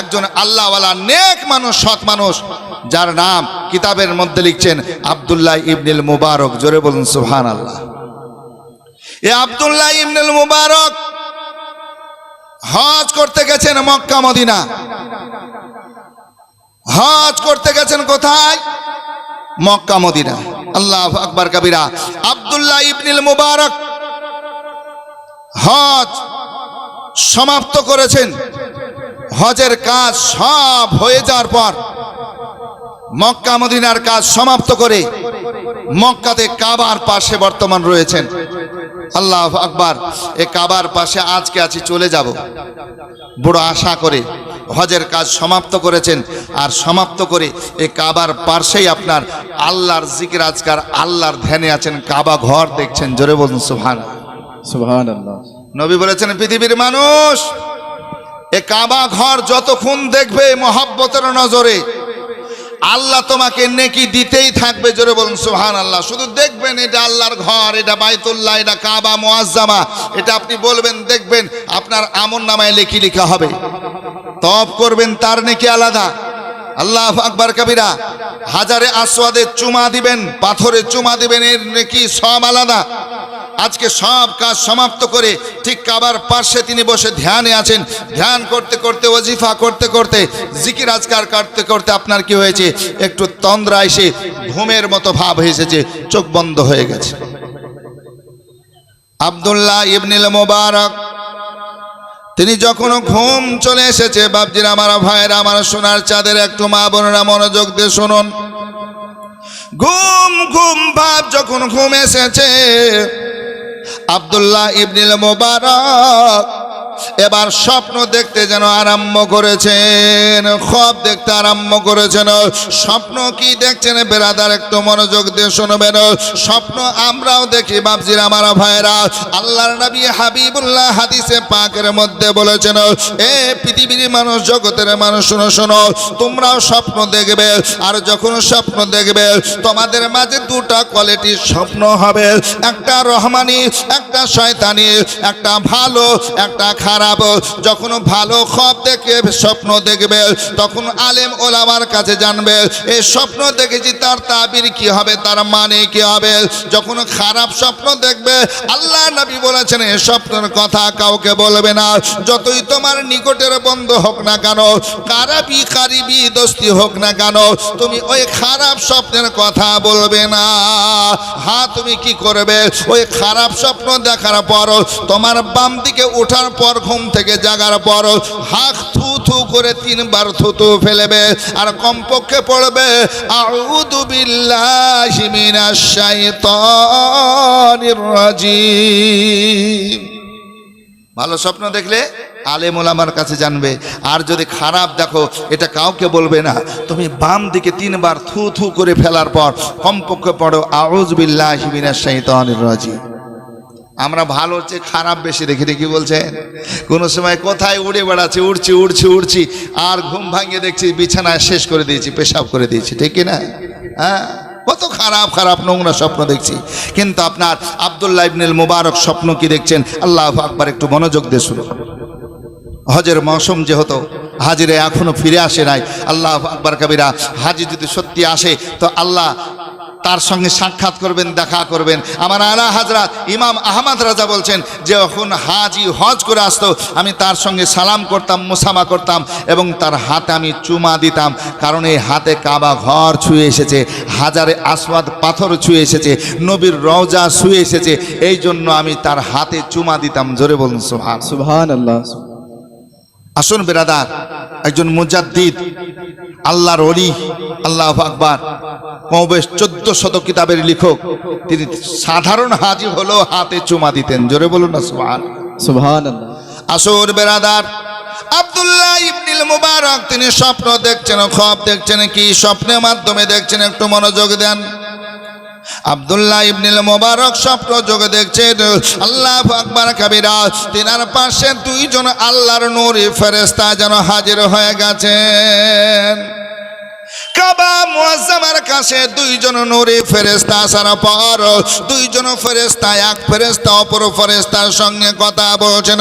একজন আল্লাহওয়ালা নেক মানুষ, সৎ মানুষ, যার নাম কিতাবের মধ্যে লিখছেন আব্দুল্লাহ ইবনুল মুবারক। জোরে বলুন সুবহানাল্লাহ। এ আব্দুল্লাহ ইবনুল মুবারক হজ করতে গেছেন মক্কা মদিনা। হজ করতে গেছেন কোথায়? Mecca Medina. আল্লাহু আকবার কবিরা। আব্দুল্লাহ ইবনুল মুবারক হজ সমাপ্ত করেছেন। হজের কাজ সব হয়ে যাওয়ার পর মক্কা মদিনার কাজ সমাপ্ত করে মক্কাতে কাবার পাশে বর্তমান রয়েছেন। আল্লাহু আকবার। এই কাবার পাশে আজকে আছি, চলে যাব বড় আশা করে হজের কাজ সমাপ্ত করেছেন। আর সমাপ্ত করে এই কাবার পাশেই আপনার আল্লাহর জিকির আজকার, আল্লাহর ধ্যানে আছেন, কাবা ঘর দেখছেন। জোরে বলুন সুবহানাল্লাহ। নবী বলেছেন পৃথিবীর মানুষ এ কাবা ঘর যতক্ষণ দেখবে মহব্বতের নজরে, আল্লাহ তোমাকে নেকি দিতেই থাকবে। জোরে বলুন সুবহানাল্লাহ। শুধু দেখবেন এটা আল্লাহর ঘর, এটা বাইতুল্লাহ, এটা কাবা মুআজ্জামা, এটা আপনি বলবেন, দেখবেন আপনার আমলনামায় নেকি লেখা হবে। তওয়াফ করবেন, তার নেকি আলাদা। আল্লাহু আকবার কবিরা। হাজারে আসওয়াদে চুমা দিবেন, পাথরে চুমা দিবেন, এর নেকি সব আলাদা। আজকে সব কাজ সমাপ্ত করে ঠিক কাবার পাশে তিনি বসে ধ্যানে আছেন। ধ্যান করতে করতে, ওয়াজিফা করতে করতে, জিকির আজকার করতে করতে আপনার কি হয়েছে? একটু তন্দ্রা এসে ঘুমের মতো ভাব এসেছে, চোখ বন্ধ হয়ে গেছে। আব্দুল্লাহ ইবনুল মুবারক তিনি যখন ঘুম চলে এসেছে, বাপজির আমার ভাইয়েরা আমার, সোনার চাঁদের একটু মা বোনেরা মনোযোগ দিয়ে শুনুন। ঘুম ঘুম ভাব যখন ঘুম এসেছে, আব্দুল্লাহ ইবনুল মুবারক এবার স্বপ্ন দেখতে যেন আরম্ভ করেছেন, খ্বাব দেখতে আরম্ভ করেছেন। স্বপ্ন কি দেখছেন বেরাদার, একটু মনোযোগ দিয়ে শুনবেন। স্বপ্ন আমরাও দেখি বাপজির আমার ভাইরা। আল্লাহর নবী হাবিবুল্লাহ হাদিসে পাকের মধ্যে বলেছেন, এ পৃথিবীর মানুষ, জগতের মানুষ, শোনো শোনো, তোমরাও স্বপ্ন দেখবে। আর যখন স্বপ্ন দেখবে তোমাদের মাঝে দুটা কোয়ালিটির স্বপ্ন হবে, একটা রহমানি, একটা শয়তানি, একটা ভালো, একটা খারাপ। যখন ভালো খ্বাব দেখে স্বপ্ন দেখবে তখন আলেম ওলামার কাছে জানবে এই স্বপ্ন দেখেছি, তার তাবির কি হবে, তার মানে কি হবে। যখন খারাপ স্বপ্ন দেখবে আল্লাহ নবী বলেছেন এই স্বপ্নের কথা কাউকে বলবে না, যতই তোমার নিকটের বন্ধু হোক না কেন, কারাবি কারিবি দোস্তি হোক না কেন, তুমি ওই খারাপ স্বপ্নের কথা বলবে না। হ্যাঁ, তুমি কি করবে? ওই খারাপ স্বপ্ন দেখার পর তোমার বাম দিকে ওঠার পর, ঘুম থেকে জাগার পর হাত থু থু করে 3 বার থুতু ফেলবে, আর কমপক্ষে পড়বে আউযু বিল্লাহি মিনাশ শাইতানির রাজিম। ভালো স্বপ্ন দেখলে আলেম ওলামার কাছে জানবে, আর যদি খারাপ দেখো এটা কাউকে বলবে না। তুমি বাম দিকে 3 বার থু থু করে ফেলার পর কমপক্ষে পড়ো আউযু বিল্লাহি মিনাশ শাইতানির রাজিম। আমরা ভালো হচ্ছে খারাপ বেশি দেখি, কি বলছেন? কোনো সময় কোথায় উড়ে বেড়াচ্ছি, উড়ছি উড়ছি উড়ছি, আর ঘুম ভাঙিয়ে দেখছি বিছানায় শেষ করে দিয়েছি, পেশাব করে দিয়েছি, ঠিক না? হ্যাঁ, কত খারাপ খারাপ নোংরা স্বপ্ন দেখছি। কিন্তু আপনার আব্দুল্লাহ ইবনুল মুবারক স্বপ্ন কি দেখছেন? আল্লাহু আকবার, একটু মনোযোগ দিয়ে শুনুন। হজের মৌসুম যেহেতু, হাজিরে এখনো ফিরে আসে নাই। আল্লাহু আকবার কবিরা। হাজি যদি সত্যি আসে তো আল্লাহ তার সঙ্গে সাক্ষাৎ করবেন, দেখা করবেন। আমার আলা হযরত ইমাম আহমদ রাজা বলছেন, যখন হাজি হজ করে আসতো আমি তার সঙ্গে সালাম করতাম, মুসামা করতাম, এবং তার হাতে আমি চুমা দিতাম। কারণ এই হাতে কাবা ঘর ছুঁয়ে এসেছে, হাজারে আসওয়াদ পাথর ছুঁয়ে এসেছে, নবীর রওজা ছুঁয়ে এসেছে, এই জন্য আমি তার হাতে চুমা দিতাম। জোরে বলুন সুবহানাল্লাহ। আসুন বেরাদার, একজন মুজাদ্দিদ, আল্লাহর ওলি, আল্লাহু আকবার, কমবেশ 1400 কিতাবের লেখক, তিনি সাধারণ হাজি হলেও হাতে চুমা দিতেন। জোরে বলুন না সুবহানাল্লাহ। আসুন বেরাদার, আব্দুল্লাহ ইবনুল মুবারক তিনি স্বপ্ন দেখছেন, খ্বাব দেখছেন। কি স্বপ্নের মাধ্যমে দেখছেন একটু মনোযোগ দেন। আব্দুল্লাহ ইবনুল মুবারক স্বপ্ন যোগে দেখছেন, আল্লাহু আকবার কবিরা, তিনার পাশে 2 জন আল্লাহর নূরি ফেরেশতা যেন হাজির হয়ে গেছেন। কাবা মুআজ্জামার কাছে দুইজন নূরে ফেরেশতা আসার পর দুইজন ফেরেশতা, এক ফেরেশতা অপর ফেরেশতার সঙ্গে কথা বলছেন।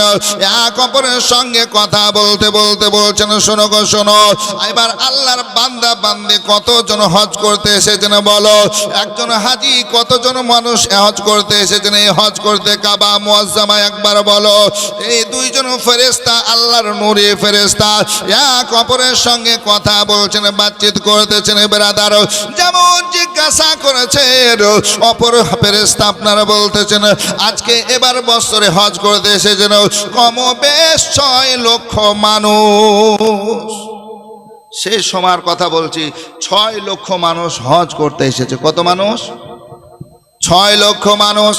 এক অপরের সঙ্গে কথা বলতে বলতে বলছেন, শোনো গো শোনো, এবার আল্লাহর বান্দা বান্দে কতজন হজ করতে এসেছেন বলো। একজন হাজি, কতজন মানুষ হজ করতে এসেছেন এই হজ করতে কাবা মুআজ্জামা একবার বলো। এই দুইজন ফেরেশতা আল্লাহর নূরে ফেরেশতা এক অপরের সঙ্গে কথা বলছেন, বাতচিত করতেছেন। বেরাদার, যেমন জিজ্ঞাসা করেছেন অপর ফেরেশতা আপনারা বলতেছেন আজকে এবার বছরে হজ করতে এসেছেন কমবেশ 6 লক্ষ মানুষ। সেই সময়ের কথা বলছি, 6 লক্ষ মানুষ হজ করতে এসেছে। কত মানুষ? 6 লক্ষ মানুষ।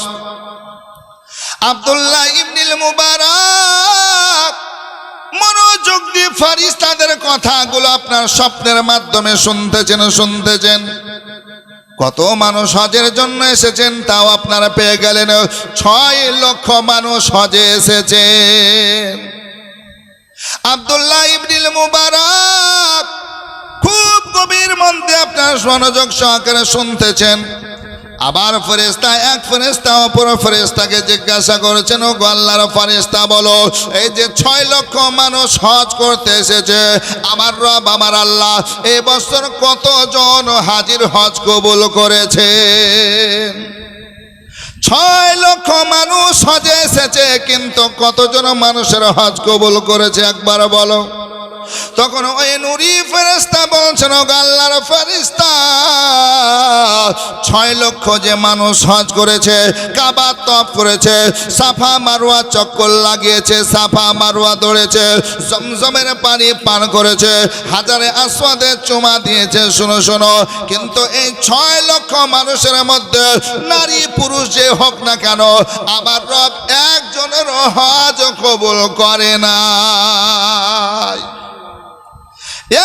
আব্দুল্লাহ ইবনুল মুবারক মনোযোগ দিয়ে ফেরেশতাদের কথাগুলো আপনার স্বপ্নের মাধ্যমে শুনতেছেন। কত মানুষ হজের জন্য এসেছেন তাও আপনারা পেয়ে গেলেন। 6 লক্ষ মানুষ হজে এসেছেন। আব্দুল্লাহ ইবনুল মুবারক খুব গভীর মধ্যে আপনার মনোযোগ সহকারে শুনতেছেন। আবার ফেরেশতা, এক ফেরেশতা অপর ফেরেশতাকে জিজ্ঞাসা করেছেন, ও গো আল্লাহর ফেরেশতা বলো, এই যে 6 লক্ষ মানুষ হজ করতে এসেছে আমার রব আমার আল্লাহ এই বছর কতজন হাজির হজ কবুল করেছে? 6 লক্ষ মানুষ হজে এসেছে, কিন্তু কতজন মানুষের হজ কবুল করেছে একবার বলো। তখন ওই নূরি ফেরেশতা বলছেন, ও আল্লাহর ফেরেশতা 6 লক্ষ যে মানুষ হজ করেছে, কাবা তওয়াফ করেছে, সাফা মারওয়া চক্কর লাগিয়েছে, সাফা মারওয়া দৌড়েছে, জমজমের পানি পান করেছে, হাজারে আসওয়াদে চুমা দিয়েছে। শোনো শোনো, কিন্তু এই 6 লক্ষ মানুষের মধ্যে নারী পুরুষ যে হোক না কেন আমার রব একজনের হজ কবুল করে না।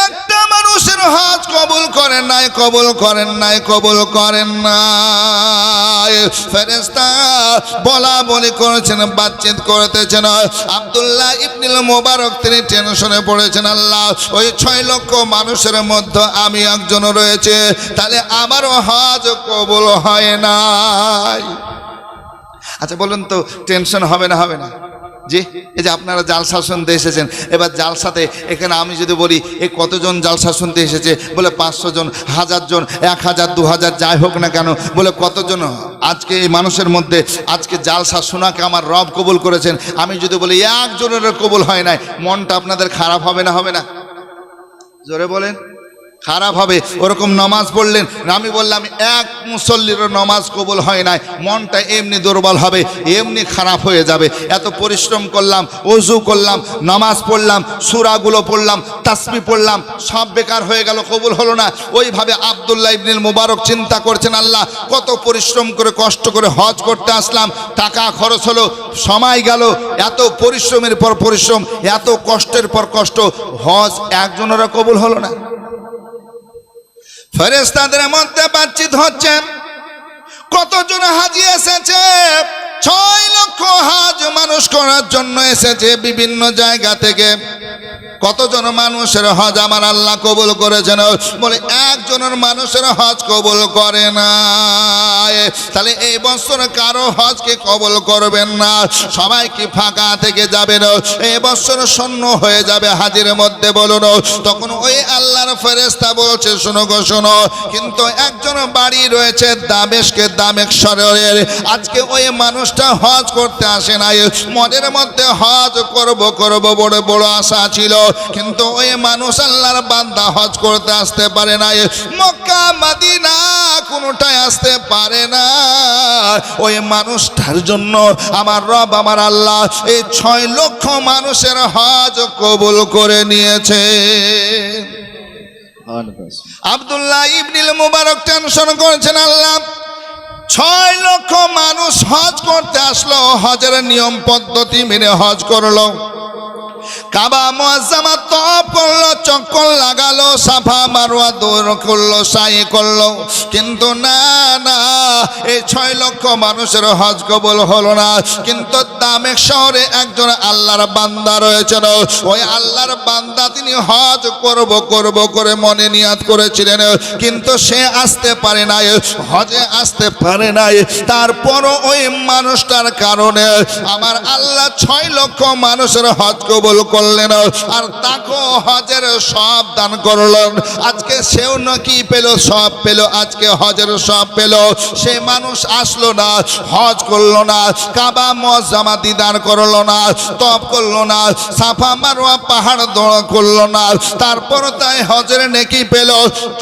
একটা মানুষের হজ কবুল করেন নাই, কবুল করেন নাই, কবুল করেন নাই। ফেরেশতা বলা বলি করেছেন, বাতচিত করতেছেন। আব্দুল্লাহ ইবনুল মুবারক তিনি টেনশনে পড়েছেন, আল্লাহ ওই 6 লক্ষ মানুষের মধ্যে আমি একজন রয়েছে, তাহলে আমারও হজ কবুল হয় নাই। আচ্ছা বলুন তো, টেনশন হবে না? হবে না? জি, এই যে আপনারা জালসা শুনতে এসেছেন, এবার জালসাতে এখানে আমি যদি বলি এই কতজন জালসা শুনতে এসেছে, বলে 500 জন, 1000 জন, 1000, 2000 যাই হোক না কেন, বলে কতজন আজকে এই মানুষের মধ্যে আজকে জালসা শোনাকে আমার রব কবুল করেছেন। আমি যদি বলি একজনের কবুল হয় নাই, মনটা আপনাদের খারাপ হবে না? হবে না? জোরে বলেন। খারাপ হবে। ওরকম নামাজ পড়লেন, আমি বললাম এক মুসল্লির নামাজ কবুল হয় নাই, মনটা এমনি দুর্বল হবে, এমনি খারাপ হয়ে যাবে। এত পরিশ্রম করলাম, ওযু করলাম, নামাজ পড়লাম, সূরাগুলো পড়লাম, তাসবিহ পড়লাম, সব বেকার হয়ে গেল, কবুল হলো না। ওইভাবে আব্দুল্লাহ ইবনুল মুবারক চিন্তা করছেন, আল্লাহ কত পরিশ্রম করে কষ্ট করে হজ করতে আসলাম, টাকা খরচ হলো, সময় গেল, এত পরিশ্রমের পর পরিশ্রম, এত কষ্টের পর কষ্ট, হজ একজনেরও কবুল হলো না। ফেরেশতাদের মধ্যে বাতচিত হচ্ছে, কতজন হাজি এসেছে? 6 লক্ষ হজ মানুষ করার জন্য এসেছে বিভিন্ন জায়গা থেকে। কতজন মানুষের হজ আমার আল্লাহ কবুল করেছেন? বলে একজনের মানুষের হজ কবুল করে না। তাহলে এই বছর কারো হজকে কবুল করবেন না, সবাই কি ফাঁকা থেকে যাবেন? এই বছর শূন্য হয়ে যাবে হাজির মধ্যে বলুন। তখন ওই আল্লাহর ফেরেশতা বলছে, শোনো গো শোনো, কিন্তু একজন বাড়ি রয়েছে দামেস্কের, আজকে ওই মানুষটা হজ করতে আসে নাই, মনের মধ্যে হজ করব বড় বড় আশা ছিল, কিন্তু ওই মানুষ আল্লাহর বান্দা হজ করতে আসতে পারে না, মক্কা মদিনা কোনটাই আসতে পারে না। ওই মানুষটার জন্য আমার রব আমার আল্লাহ এই 6 লক্ষ মানুষের হজ কবুল করে নিয়েছে। আব্দুল্লাহ ইবনুল মুবারক টেনশন করেছেন, আল্লাহ 6 লক্ষ মানুষ হজ করতে আসলো, হজের নিয়ম পদ্ধতি মেনে হজ করলো, কাবা মুআজ্জামা তওয়াফ করলো, চক্কর লাগালো, সাফা মারওয়া দৌড় করলো, সাই করলো, কিন্তু না না, এই 6 লক্ষ মানুষের হজ কবুল হলো না। কিন্তু দামেস্ক শহরে একজন আল্লাহর বান্দা রয়েছেন, ওই আল্লাহর বান্দা তিনি হজ করব করব করে মনে নিয়াত করেছিলেন, কিন্তু সে আসতে পারে নাই, হজে আসতে পারে নাই। তারপরও ওই মানুষটার কারণে আমার আল্লাহ 6 লক্ষ মানুষের হজ কবুল করলেন, আর তাকেও হজের সব দান করলেন। আজকে সেও নাকি পেল, সব পেল, আজকে হজের সব পেল। সে মানুষ আসলো না, হজ করলো না, কাবা মুআজ্জামা দিদার করলো না, তপ করলো না, সাফা মারওয়া পাহাড় দৌড় করলো না, তারপর তাই হজের নেকি পেল।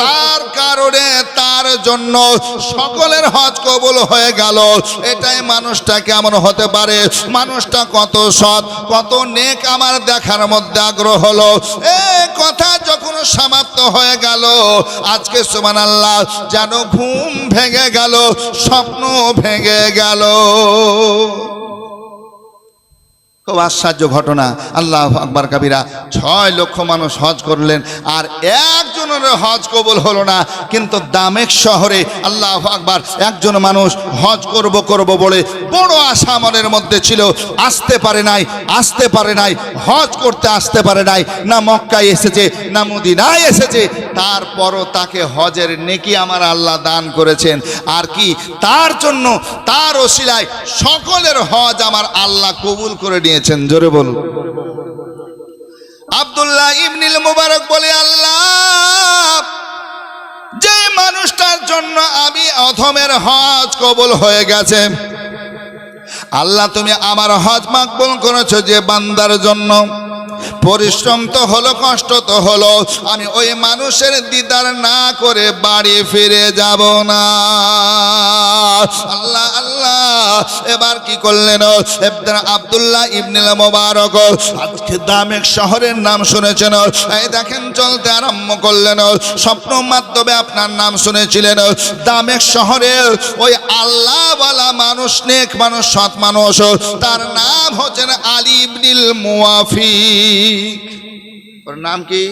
তার কারণে তার জন্য সকলের হজ কবুল হয়ে গেল। এটাই মানুষটা কেমন হতে পারে, মানুষটা কত সৎ, কত নেক, আমার দেখার মধ্যে আগ্রহ হলো। এই কথা যখন সমাপ্ত হয়ে গেল, আজকে সুবহানাল্লাহ যেন ঘুম ভেঙে গেল, স্বপ্ন ভেঙে গেল। খুব আশ্চর্য ঘটনা। আল্লাহু আকবার কাবীরা। 6 লক্ষ মানুষ হজ করলেন, আর একজনের হজ কবুল হলো না। কিন্তু দামেস্ক শহরে আল্লাহু আকবার একজন মানুষ হজ করব করব বলে বড় আশা মনের মধ্যে ছিল, আসতে পারে নাই, আসতে পারে নাই, হজ করতে আসতে পারে নাই, না মক্কায় এসেছে না মদিনায় এসেছে। তারপরও তাকে হজের নেকি আমার আল্লাহ দান করেছেন। আর কি তার জন্য, তার ওসিলায় সকলের হজ আমার আল্লাহ কবুল করে নিয়েছেন। জোরে বলুন। আব্দুল্লাহ ইবনুল মুবারক বলে, আল্লাহ, যে মানুষটার জন্য আমি অধমের হজ কবুল হয়ে গেছে, আল্লাহ তুমি আমার হজ মাকবুল করেছো যে বান্দার জন্য। পরিশ্রম তো হলো, কষ্ট তো হলো, আমি ওই মানুষের দিদার না করে বাড়ি ফিরে যাব না। আল্লাহ আল্লাহ এবার কি করলেন আব্দুল্লাহ ইবনুল মুবারক? আজকে দামেস্ক শহরের নাম শুনেছেন, এই দেখেন চলতে আরম্ভ করলেন। স্বপ্ন মাধ্যমে আপনার নাম শুনেছিলেন। দামেস্ক শহরে ওই আল্লাহওয়ালা মানুষ, নেক মানুষ, সৎ মানুষ, তার নাম হচ্ছেন আলী ইবনুল মুওয়াফিক। ওর নাম কি?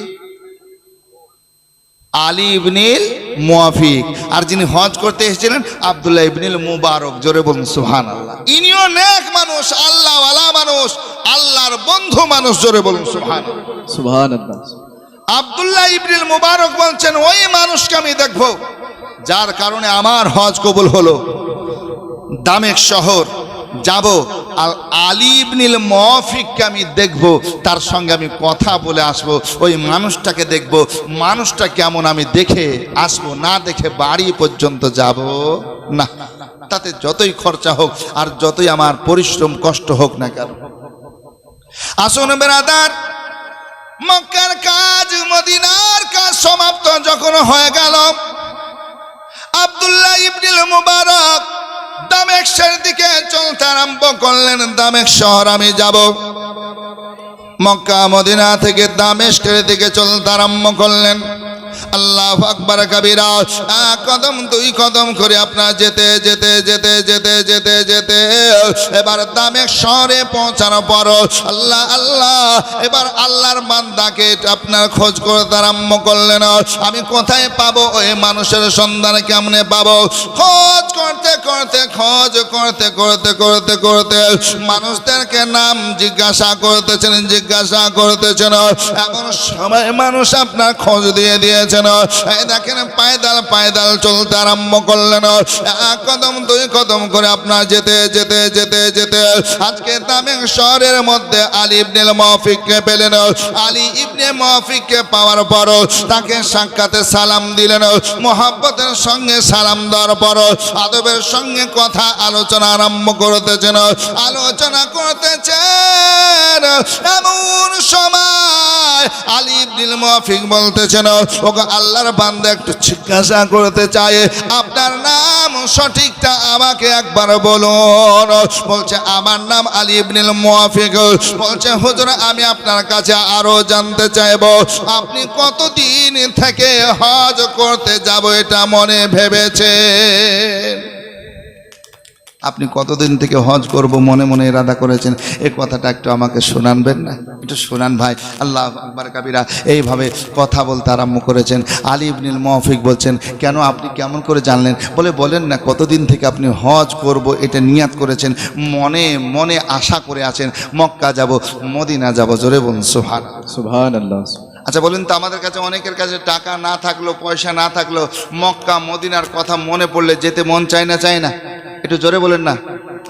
আলী ইবনুল মুওয়াফিক। আর যিনি হজ করতে এসেছিলেন আব্দুল্লাহ ইবনুল মুবারক। জোরে বলুন সুবহানাল্লাহ। ইনিও নেক মানুষ, আল্লাহওয়ালা মানুষ, আল্লাহর বন্ধু মানুষ। জোরে বলুন সুবহানাল্লাহ। সুবহানাল্লাহ। আব্দুল্লাহ ইবনুল মুবারক বলছেন, ওই মানুষকে আমি দেখবো যার কারণে আমার হজ কবুল হলো। দামেস্ক শহর যাব, আর আলী ইবনুল মুওয়াফিককে আমি দেখব, তার সঙ্গে আমি কথা বলে আসব। ওই মানুষটাকে দেখব, মানুষটা কেমন আমি দেখে আসবো, না দেখে বাড়ি পর্যন্ত যাব না। তাতে যতই খরচা হোক আর যতই আমার পরিশ্রম কষ্ট হোক না কেন। আসুন বেরাদার, মক্কার কাজ, মদিনার কাজ সমাপ্ত যখন হয়ে গেল, আব্দুল্লাহ ইবনুল মুবারক দামেস্কের দিকে চলতে আরম্ভ করলেন। দামেস্ক শহর আমি যাব। মক্কা মদিনা থেকে দামেস্কের দিকে চলতে আরম্ভ করলেন। আল্লাহু আকবার কাবীরা। এক কদম দুই কদম করে আপনার যেতে যেতে যেতে যেতে যেতে যেতে এবার দামেস্ক শহরে পৌঁছানোর পর আল্লাহ আল্লাহ এবার আল্লাহর বান্দাকে আপনার খোঁজ করতে আরম্ভ করলেন। আমি কোথায় পাবো ওই মানুষের সন্ধান, কেমনে পাবো? খোঁজ করতে করতে, খোঁজ করতে করতে করতে করতে মানুষদেরকে নাম জিজ্ঞাসা করতেছেন, জিজ্ঞাসা করতেছেন। এমন সময় মানুষ আপনার খোঁজ দিয়ে দিয়েছেন। এই দেখেন পায়দাল পায়দাল চলতে আরম্ভ করলেন। এক কদম দুই কদম করে আপনার যেতে যেতে যেতে যেতে আজকে দামেস্ক শহরের মধ্যে আলী ইবনুল মুওয়াফিককে পেলেন। আলী ইবনে মুওয়াফিককে পাওয়ার পর তাকে সাক্ষাতে সালাম দিলেন। মোহাব্বতের সঙ্গে সালাম দেওয়ার পর আদবের সঙ্গে কথা আলোচনা আরম্ভ করতেছেন। আলোচনা করতেছেন, এমন সময় আলী ইবনুল মুওয়াফিক বলতেছেন, ওগো আল্লাহর বান্দা, একটু জিজ্ঞাসা করতে চাই, আপনার নাম সঠিকটা আমাকে একবার বলুন। বলছে, আমার নাম আলী ইবনুল মুওয়াফিক। বলছে, হুজুর, আমি আপনার কাছে আরো জানতে চাইব, আপনি কতদিন থেকে হজ করতে যাব এটা মনে ভেবেছেন? আপনি কতদিন থেকে হজ করব মনে মনে ইরাদা করেছেন, এই কথাটা একটু আমাকে শোনানবেন না? একটু শোনান ভাই। আল্লাহ আকবার কাবিরা। এইভাবে কথা বলতে আরম্ভ করেছেন। আলী ইবনুল মুওয়াফিক বলছেন, কেন আপনি কেমন করে জানলেন? বলেন না, কতদিন থেকে আপনি হজ করব এটা নিয়াত করেছেন, মনে মনে আশা করে আছেন মক্কা যাব, মদিনা যাব। জোরে বলুন সুবহানাল্লাহ। আচ্ছা বলুন তো, আমাদের কাছে অনেকের কাছে টাকা না থাকলো, পয়সা না থাকলো, মক্কা মদিনার কথা মনে পড়লে যেতে মন চায় না? চায় না? একটু জোরে বলেন না।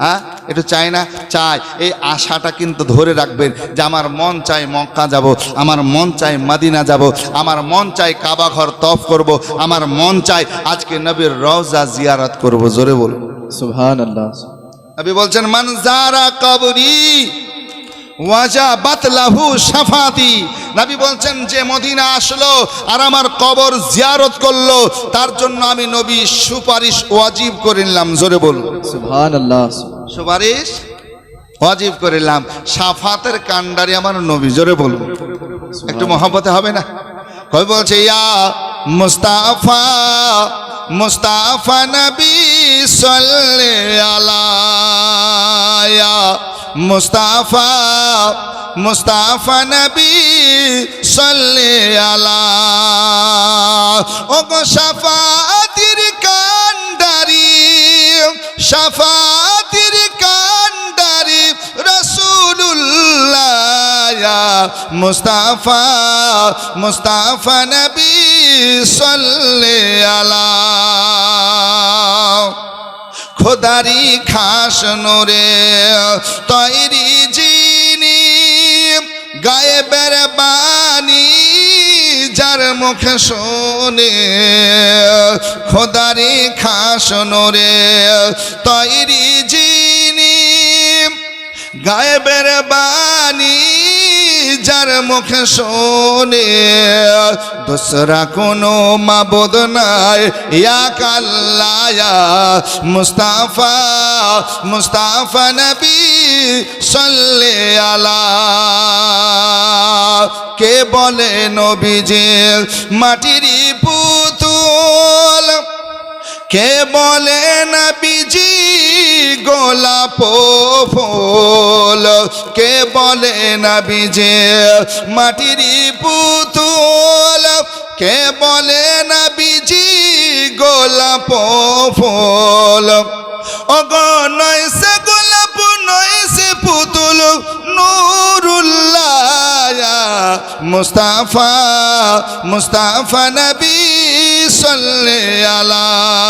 হ্যাঁ, একটু চায় না? চায়। এই আশাটা কিন্তু ধরে রাখবেন যে আমার মন চায় মক্কা যাব, আমার মন চায় মদিনা যাব, আমার মন চায় কাবা ঘর তওয়াফ করব, আমার মন চায় আজকে নবীর রওজা জিয়ারত করব। জোরে বলুন সুবহানাল্লাহ। নবী বলছেন, মান যারা কবরি ওয়াজাবাত লাহু শাফাতি। নবী বলছেন, যে মদিনা আসলো আর আমার কবর জিয়ারত করলো, তার জন্য আমি নবী সুপারিশ ওয়াজিব করে নিলাম। জোরে বলুন সুবহানাল্লাহ। সুপারিশ ওয়াজিব করে নিলাম। শাফাতের কান্ডারি আমার নবী। জোরে বলুন, একটু মহব্বতে হবে না? কই বলছে, ইয়া মুস্তাফা মুস্তাফা নবী সাল্লাল্লাহু আলাইহি মুস্তাফা মুস্তাফা নবী সাল্লাল্লাহু আলাইহি। ও গো শাফাতির কান্ডারি, শাফাতির কান্ডারি রাসূলুল্লাহ মুস্তাফা মুস্তাফা নবী সাল্লাল্লাহু আলাইহি। খোদারি খাস নোরে তৈরি যিনি, গায়েবের বাণী যার মুখে শোনে। খোদারি খাস নোরে তৈরি যিনি, গায়েবের বাণী যার মুখে শোনে। দোসরা কোনো মাবুদ নাই এক আল্লাহ, মুস্তাফা মুস্তাফা নবী সাল্লাল্লাহু আলাইহি। কে বলে নবীজি মাটির পুতুল, কে বলে নবীজি গোলাপ ফুল, কে বলে নবীজি মাটির পুতুল, কে বলে নবীজি গোলাপ ফুল। ওগো নয় সে গোলাপ নয় সে পুতুল, নূরুল্লাহ মুস্তাফা মুস্তাফা নবী সাল্লাল্লাহু আলাইহি।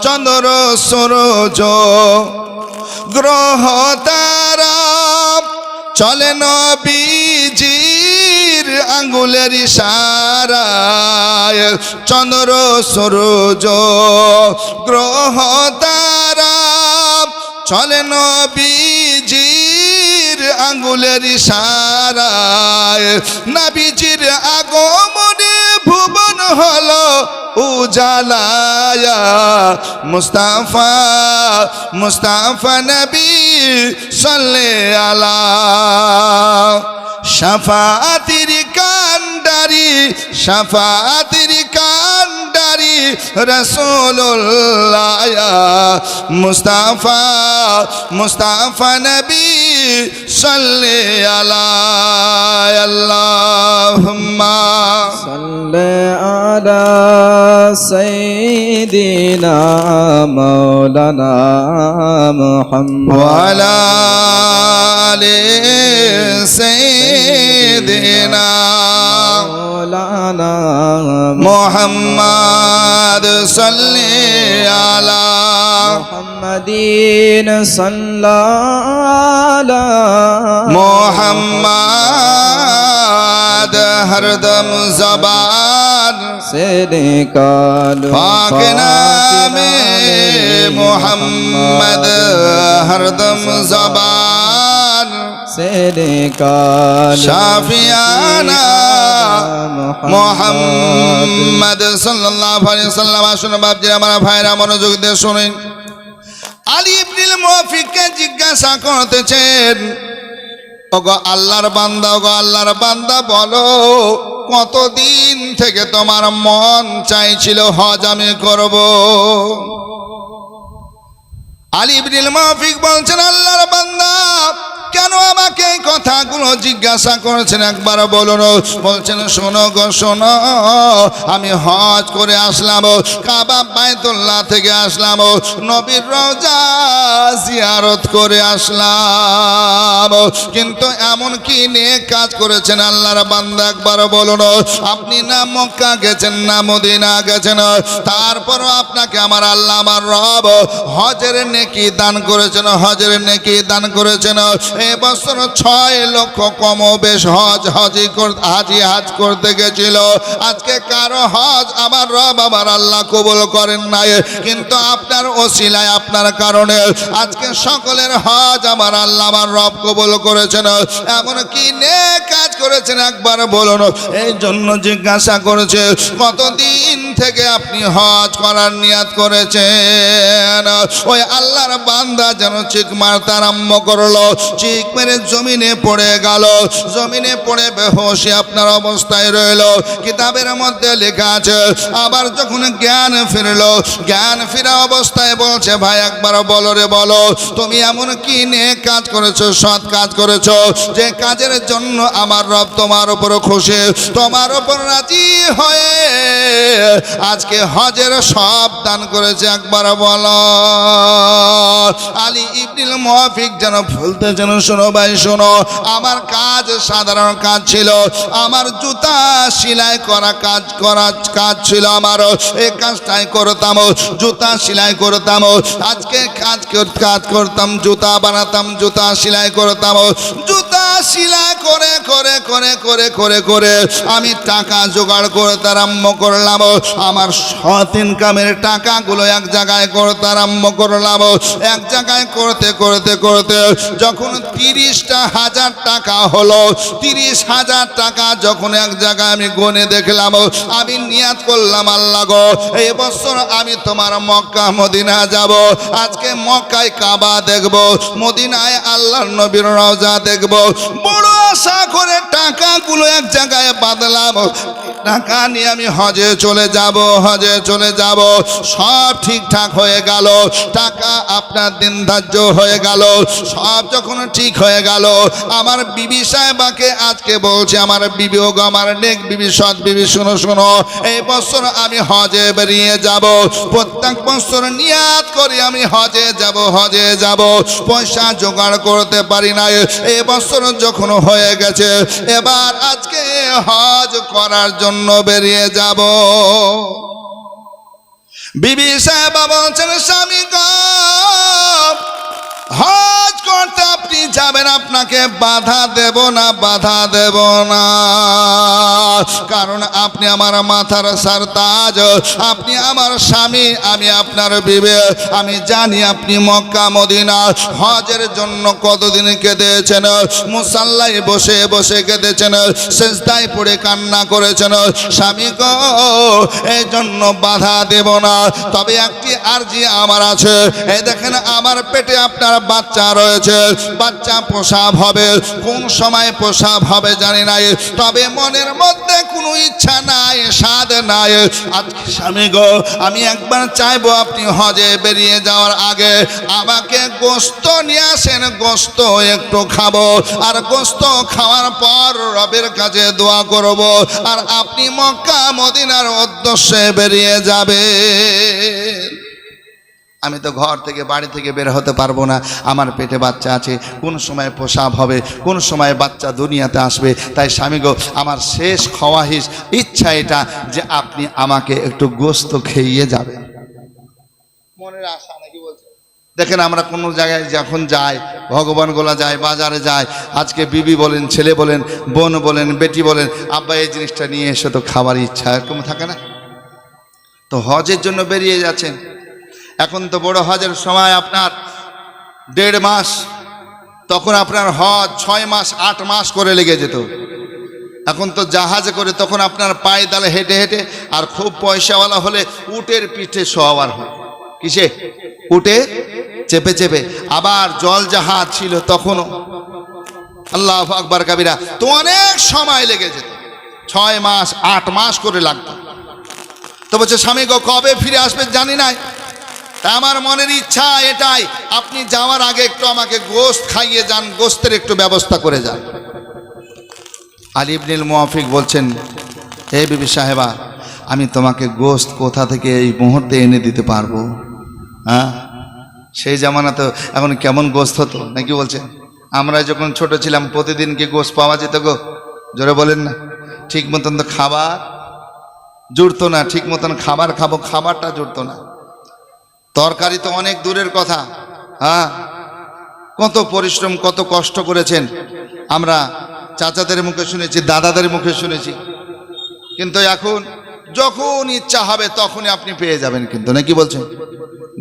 চন্দ্র সূরজ গ্রহ তারা চলে নবীজির আঙ্গুলের ইশারায়। চন্দ্র সূরজ গ্রহ তারা চলে নবীজির আঙ্গুলের ইশারায়। নবীজির আগমনে ভুবন হলো উজালায়া, মুস্তাফা মুস্তাফা নবী সাল্লাল্লাহু আলাইহি। শাফাতির কান্ডারি শাফাতির কান্ডারি রাসূলুল্লাহ মুস্তাফা মুস্তাফা নবী সাল্লাল্লাহু আলাইহি। আল্লাহুম্মা সাল্লি আলা সাইয়্যিদিনা মাওলানা মুহাম্মদ ওয়া আলা আলি সাইয়্যিদিনা মাওলানা মুহাম্মদ সাল্লি আলা মুহাম্মাদিন সাল্লাল্লাহু মুহাম্মদ হরদম জবান से निकालो पाक नामे मुहम्मद हरदम जबान से निकालो शाफियाना मुहम्मद सल्लल्लाहु अलैहि वसल्लम। আসুন বাপজি আমার ভাইরা মনোযোগ দিয়ে শুনুন। আলী ইবনুল মুওয়াফিককে জিজ্ঞাসা করতেছেন, ওগো আল্লাহর বান্দা, ওগো আল্লাহর বান্দা বলো, কতদিন থেকে তোমার মন চাইছিল হজ আমি করব? আলী ইবনুল মাফিক বলছেন, আল্লাহর বান্দা কেন আমাকে এই কথাগুলো জিজ্ঞাসা করেছেন একবার বলুন। বলছেন, শোনো গো শোনো, আমি হজ করে আসলাম, কাবা বাইতুল্লাহ থেকে আসলাম, নবীর রওজা জিয়ারত করে আসলাম, কিন্তু এমন কি নেক কাজ করেছেন আল্লাহর বান্দা একবার বলুন। আপনি না মক্কা গেছেন না মদিনা গেছেন, তারপরও আপনাকে আমার আল্লাহ আমার রব হজের নেকি দান করেছেন, হজের নেকি দান করেছেন। এবছর 6 লক্ষ কম বেশ হাজ করতে গেছিল। আজকে কারো হজ আমার রব আমার আল্লাহ কবুল করেন নাই, কিন্তু আপনার ওসিলায় আপনার কারণে আজকে সকলের হজ আমার আল্লাহ আমার রব কবুল করেছেন। এমন কি নেক কাজ করেছেন একবার বলুন। এই জন্য জিজ্ঞাসা করেছে, কতদিন থেকে আপনি হজ করার নিয়াত করেছেন? ওই আল্লাহর বান্দা যেন চিক মারতে আরম্ভ করলো, চিক মেরে জমিনে পড়ে গেল, জমিনে পড়ে বেহোশি আপনার অবস্থায় রইল। কিতাবের মধ্যে লেখা আছে, আবার যখন জ্ঞান ফিরলো, জ্ঞান ফিরা অবস্থায় বলছে, ভাই একবার বলো রে বলো, তুমি এমন কি নেক কাজ করেছো, সৎ কাজ করেছো, যে কাজের জন্য আমার রব তোমার উপর খুশি, তোমার উপর রাজি হয়ে আজকে হজের সব দান করেছে একবার বলো। আলী ইবনুল মুওয়াফিক যেন বলতে যেন, শোনো ভাই শোনো, আমার কাজ সাধারণ কাজ ছিল, আমার জুতা সেলাই করা কাজ ছিল, আমার এই কাজটাই করতাম, জুতা সেলাই করতাম। আজকে কাজ করতাম, জুতা বানাতাম, জুতা সেলাই করতাম, জুতা সেলাই করে করে করে করে করে করে আমি টাকা জোগাড় করতে আরম্ভ করলাম। আমার সৎ ইনকামের টাকাগুলো এক জায়গায় করতে আরম্ভ করলাম। এক জায়গায় করতে করতে করতে যখন 30,000 টাকা হলো, 30,000 টাকা যখন এক জায়গায় আমি গুনে দেখলাম, আমি নিয়াত করলাম, আল্লাহ গো এই বছর আমি তোমার মক্কা মদিনা যাব। আজকে মক্কায় কাবা দেখব, মদিনায় আল্লাহর নবীর রওজা দেখব। বড় আশা করে টাকাগুলো এক জায়গায় বাঁধলাম, টাকা নিয়ে আমি হজে চলে যাব, হজে চলে যাব। সব ঠিকঠাক হয়ে গেল, টাকা আপনার দিন ধার্য হয়ে গেল, সব যখন ঠিক হয়ে গেল, আমার বিবি সাহেবাকে আজকে বলছে, আমার বিবি ও আমার নেক বিবি, সৎ বিবি, শোনো শোনো, এই বছর আমি হজে বেরিয়ে যাব। প্রত্যেক বছর নিয়াত করি আমি হজে যাব, হজে যাব, পয়সা জোগাড় করতে পারি না। এই বছর যখন হয়ে গেছে, এবার আজকে হজ করার জন্য বেরিয়ে যাব। বিবি সাহেবা বলছেন, স্বামী গো হজ করতে আপনি যাবেন, আপনাকে বাধা দেব না, বাধা দেব না, কারণ আপনি আমার মাথার সারতাজ, আপনি আমার স্বামী, আমি আপনার বিবে। আমি জানি আপনি মক্কা মদিনা হজের জন্য কতদিন কেঁদেছেন, মুসাল্লায় বসে বসে কেঁদেছেন, সেজদায় পড়ে কান্না করেছেন। স্বামী গো এই জন্য বাধা দেব না, তবে একটি আরজি আমার আছে। এই দেখেন আমার পেটে আপনার বাচ্চা রয়েছে, বাচ্চা প্রসাব হবে, কোন সময় প্রসাব হবে জানি না, তবে মনের মধ্যে কোনো ইচ্ছা নাই, স্বাদ নাই। আজকে স্বামী গো আমি একবার চাইবো আপনি হজে বেরিয়ে যাওয়ার আগে আমাকে গোস্ত নিয়ে আসেন, গোস্ত একটু খাবো, আর গোস্ত খাওয়ার পর রবের কাছে দোয়া করব, আর আপনি মক্কা মদিনার উদ্দেশ্যে বেরিয়ে যাবে। আমি তো ঘর থেকে বাড়ি থেকে বের হতে পারবো না, আমার পেটে বাচ্চা আছে, কোন সময় প্রসাব হবে, কোন সময় বাচ্চা দুনিয়াতে আসবে। তাই স্বামী গো আমার শেষ খওয়াহিশ, ইচ্ছা এটা যে আপনি আমাকে একটু গোস্ত খেয়ে যাবেন। মনের আশা নাকি বলছে। দেখেন আমরা কোনো জায়গায় যখন যাই, ভগবান গোলা যায়, বাজারে যায়, আজকে বিবি বলেন, ছেলে বলেন, বোন বলেন, বেটি বলেন, আব্বা এই জিনিসটা নিয়ে এসে তো খাবার ইচ্ছা এরকম থাকে না? তো হজের জন্য বেরিয়ে যাচ্ছেন, এখন তো বড় হজের সময় আপনার 1.5 মাস, তখন আপনার হজ 6 মাস 8 মাস করে লেগে যেত। এখন তো জাহাজে করে, তখন আপনার পায়ে দালে হেঁটে হেঁটে, আর খুব পয়সাওয়ালা হলে উটের পিঠে সওয়ার হয়। কিসে? উটে চেপে চেপে। আবার জল জাহাজ ছিল তখনও, আল্লাহু আকবার কাবিরা, তো অনেক সময় লেগে যেত, 6 মাস 8 মাস করে লাগতো। তো বলছে স্বামী গো কবে ফিরে আসবে জানি না, তা আমার মনের ইচ্ছা এটাই, আপনি যাওয়ার আগে একটু আমাকে গোশত খাইয়ে যান, গোশতের একটু ব্যবস্থা করে যান। আলী ইবনুল মুওয়াফিক বলছেন, হে বিবি সাহেবা, আমি তোমাকে গোশত কোথা থেকে এই মুহূর্তে এনে দিতে পারবো? হ্যাঁ, সেই জামানাতে এখন কেমন গোশত হতো নাকি বলছেন? আমরা যখন ছোট ছিলাম প্রতিদিন কি গোশত পাওয়া যেত গো? জোরে বলেন না। ঠিক মতন তো খাবার জুড়তো না, ঠিক মতন খাবার খাবো, খাবারটা জুড়তো না। তরকারি তো অনেক দূরের কথা। হ্যাঁ, কত পরিশ্রম, কত কষ্ট করেছেন আমরা চাচাদের মুখে শুনেছি, দাদাদের মুখে শুনেছি। কিন্তু এখন যখন ইচ্ছা হবে তখনই আপনি পেয়ে যাবেন, কিন্তু নাকি বলছেন?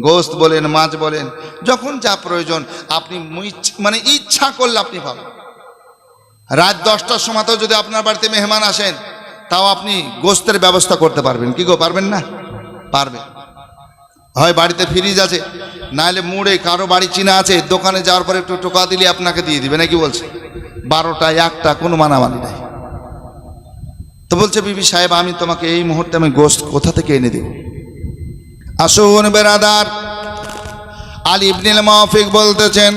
গোশত বলেন, মাছ বলেন, যখন যা প্রয়োজন আপনি মানে ইচ্ছা করলে আপনি পাবেন। রাত 10টার সময় তো যদি আপনার বাড়িতে মেহমান আসেন, তাও আপনি গোশতের ব্যবস্থা করতে পারবেন কি গো? পারবেন না? পারবেন। হয় বাড়িতে ফ্রিজ আছে, নাহলে মুড়ে কারো বাড়ি চিনা আছে, দোকানে যাওয়ার পরে একটু টোকা দিলে আপনাকে দিয়ে দিবে, নাকি বলছে? 12টা 1টা কোনো মানামানি নাই। তো বলছে, বিবি সাহেব, আমি তোমাকে এই মুহূর্তে আমি গোশত কোথা থেকে এনে দেব? আসুন বেরাদার, আলী ইবনুল মুওয়াফিক বলতেছেন,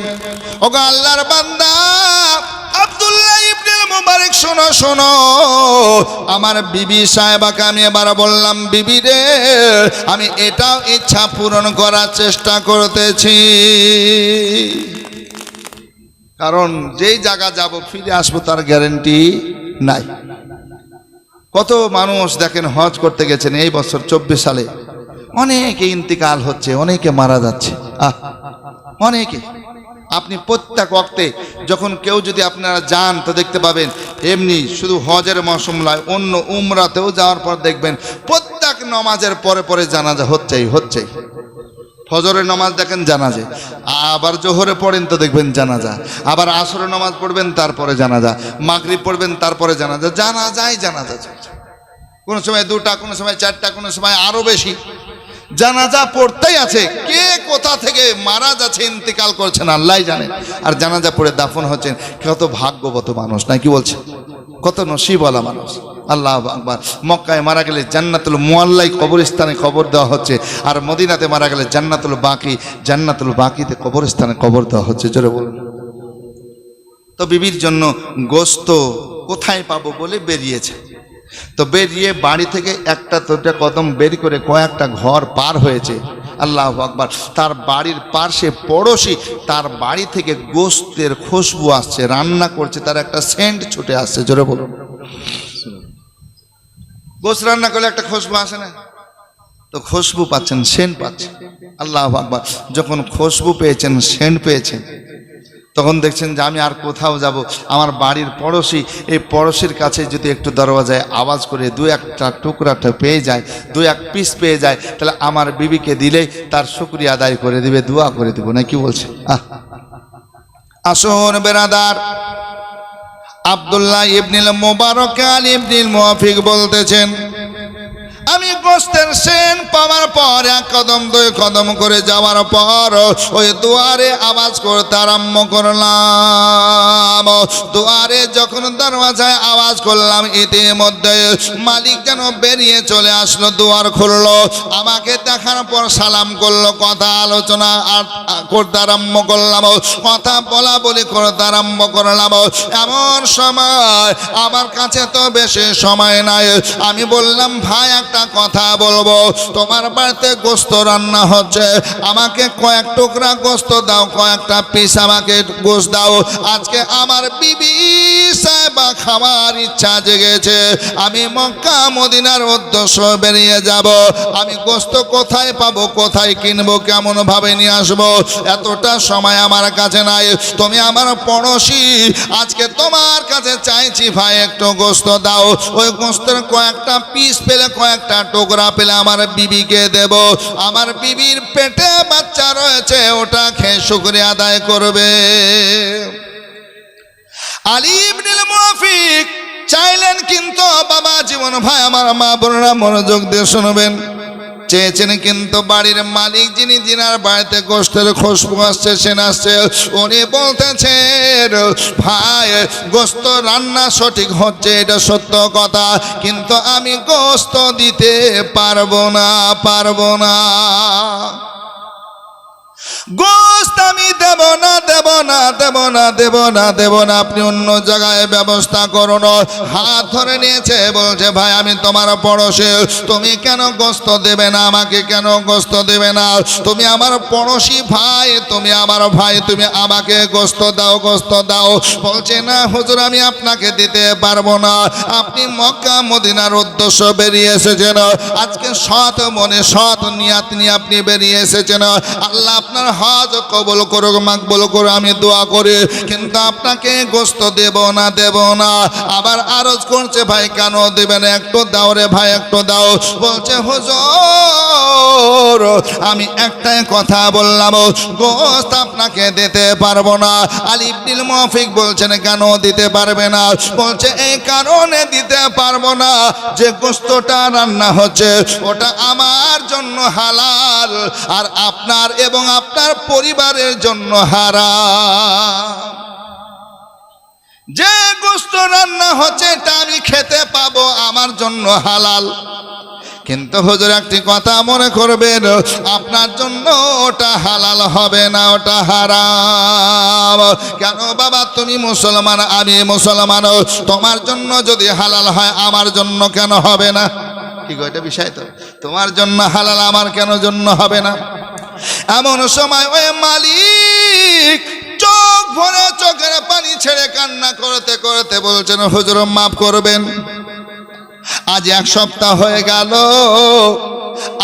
ওগো আল্লাহর বান্দা আব্দুল্লাহ ইবনুল মুবারক, শোনো শোনো, আমার বিবি সাহেবাকে আমি এবার বললাম, বিবি রে, আমি এটাও ইচ্ছা পূরণ করার চেষ্টা করতেছি, কারণ যেই জায়গা যাব ফিরে আসবো তার গ্যারান্টি নাই। কত মানুষ দেখেন হজ করতে গেছেন এই বছর 24 সালে, অনেকে ইন্তিকাল হচ্ছে, অনেকে মারা যাচ্ছে। অনেকে, আপনি প্রত্যেক ওয়াক্তে যখন কেউ যদি আপনারা যান তো দেখতে পাবেন, এমনি শুধু হজের মৌসুম নয়, অন্য উমরাতেও যাওয়ার পর দেখবেন প্রত্যেক নামাজের পরে পরে জানাজা হচ্ছেই। ফজরের নামাজ দেখেন জানাজা, আবার জোহরে পড়েন তো দেখবেন জানাজা, আবার আসরের নামাজ পড়বেন তারপরে জানাজা, মাগরিব পড়বেন তারপরে জানাজা, জানাজা। কোনো সময় 2টা, কোনো সময় 4টা, কোনো সময় আরো বেশি জানাজা পড়তেই আছে। কে কোথা থেকে মারা যাচ্ছে, ইন্তিকাল করছেন আল্লাহ জানেন, আর জানাজা পড়ে দাফন হচ্ছেন। কত ভাগ্যবত মানুষ, নাকি বলছে? কত নসিবওয়ালা মানুষ। আল্লাহু আকবার। মক্কায় মারা গেলে জান্নাতুল মুআল্লাই কবরস্থানে কবর দেওয়া হচ্ছে, আর মদিনাতে মারা গেলে জান্নাতুল বাকিতে কবরস্থানে কবর দেওয়া হচ্ছে। জোরে বলুন। তো বিবির জন্য গোশত কোথায় পাবো বলে বেরিয়েছে। তো বেরিয়ে বাড়ি থেকে 1টা কদম বের করে কয়েকটা ঘর পার হয়েছে। আল্লাহু আকবার। তার বাড়ির পাশে পড়োশি, তার বাড়ি থেকে গোশতের খুশবু আসছে, রান্না করছে, তার একটা সেন্ট ছুটে আসছে। জোরে বলুন। গোশত রান্না করলে একটা খুশবু আসে না? তো খুশবু পাচ্ছেন, সেন্ট পাচ্ছেন। আল্লাহু আকবার। যখন খুশবু পেয়েছেন, সেন্ট পেয়েছেন, তখন দেখছেন যে আমি আর কোথাও যাব, আমার বাড়ির পড়োশি, এই পড়োশির কাছে যদি একটু দরওয়াজায় আওয়াজ করে 2-1টা টুকরাটা পেয়ে যায়, 2-1 পিস পেয়ে যায়, তাহলে আমার বিবিকে দিলেই তার শুকরিয়া আদায় করে দিবে, দোয়া করে দিব, নাকি বলছে? আসুন বেরাদার, আব্দুল্লাহ ইবনুল মুবারক আলী ইবনুল মুওয়াফিক বলতেছেন, আমি গোশতের সেন পাওয়ার পর 1 কদম 2 কদম করে যাওয়ার পর ওই দুয়ারে আওয়াজ করতে আরম্ভ করলাম। দুয়ারে যখন দরওয়াজায় আওয়াজ করলাম, ইতিমধ্যে মালিক যেন বেরিয়ে চলে আসলো, দুয়ার খুললো, আমাকে দেখার পর সালাম করলো, কথা আলোচনা করতে আরম্ভ করলাম, কথা বলা বলি করতে আরম্ভ করলাম। এমন সময় আমার কাছে তো বেশি সময় নাই, আমি বললাম, ভাই একটা কথা বলবো, তোমার বাড়িতে গোশত রান্না হচ্ছে, আমাকে কয়েক টুকরা গোশত দাও, কয়েকটা পিস আমাকে গোশত দাও। আজকে আমার বিবি সাহেবা খাওয়ার ইচ্ছা জেগেছে, আমি মক্কা মদিনার উদ্দেশ্য বেরিয়ে যাব, আমি গোশত কোথায় পাবো, কোথায় কিনবো, কেমন ভাবে নিয়ে আসবো, এতটা সময় আমার কাছে নাই। তুমি আমার পড়োশি, আজকে তোমার কাছে চাইছি, ভাই একটু গোশত দাও, ওই গোশতের কয়েকটা পিস পেলে, কয়েকটা টুকরা পেলে আমার বিবিকে দেব, আমার বিবির পেটে বাচ্চা রয়েছে, ওটা খেয়ে শুকরিয়া আদায় করবে। আলী ইবনুল মুওয়াফিক চাইলেন, কিন্তু বাবা জীবন ভাই আমার, মা বোনেরা মনোযোগ দিয়ে শুনবেন, চেয়েছেন, কিন্তু বাড়ির মালিক যিনি, যিনার বাড়িতে গোশতের খুশবু আসছে, সেন আসছে, উনি বলতেছেন, ভাই গোশত রান্না সঠিক হচ্ছে, এটা সত্য কথা, কিন্তু আমি গোশত দিতে পারবো না। গোস্ত আমি দেব না দেব না দেব না দেব না দেব না, আপনি অন্য জায়গায় ব্যবস্থা করুন। হাত ধরে নিয়েছে, বলছে ভাই আমি তোমার পড়োশি, তুমি কেন গোস্ত দেবে না আমাকে, কেন গোস্ত দেবে না? তুমি আমার পড়োশি ভাই, তুমি আমার ভাই, তুমি আমাকে গোস্ত দাও, গোস্ত দাও। বলছে না হুজুর আমি আপনাকে দিতে পারবো না, আপনি মক্কা মদিনার উদ্দেশ্য বেরিয়ে এসেছেন, আজকে সৎ মনে সৎ নিয়াত নিয়ে আপনি বেরিয়ে এসেছেন, আল্লাহ আপনার হজ কবুল করুক, মাকবুল করুক, আমি দোয়া করি, কিন্তু আপনাকে গোস্ত দেব না দেব না। আবার আরজ করছে ভাই কেন দেবেন, একটু দাও রে ভাই একটু দাও। বলছে হুজুর আমি একটাই কথা বললাম, গোস্ত আপনাকে দিতে পারবো না। আলী ইবনুল মুওয়াফিক বলছেন কেন দিতে পারবে না? বলছে এই কারণে দিতে পারবো না যে গোস্তটা রান্না হচ্ছে ওটা আমার জন্য হালাল, আর আপনার এবং আপনার পরিবারের জন্য হারাম। যে গোস্ত রান্না হচ্ছে এটা আমি খেতে পাবো, আমার জন্য হালাল, কিন্তু হুজুর একটি কথা মনে করবেন, আপনার জন্য ওটা হালাল হবে না, ওটা হারাম। কেন বাবা তুমি মুসলমান আমি মুসলমান, তোমার জন্য যদি হালাল হয় আমার জন্য কেন হবে না? কি গো এটা বিষয় তো, তোমার জন্য হালাল আমার কেন জন্য হবে না? এমন সময় ওই মালিক চোখ ভরে চোখের পানি ছেড়ে কান্না করতে করতে বলছেন হুজুর মাফ করবেন, আজ এক সপ্তাহ হয়ে গেল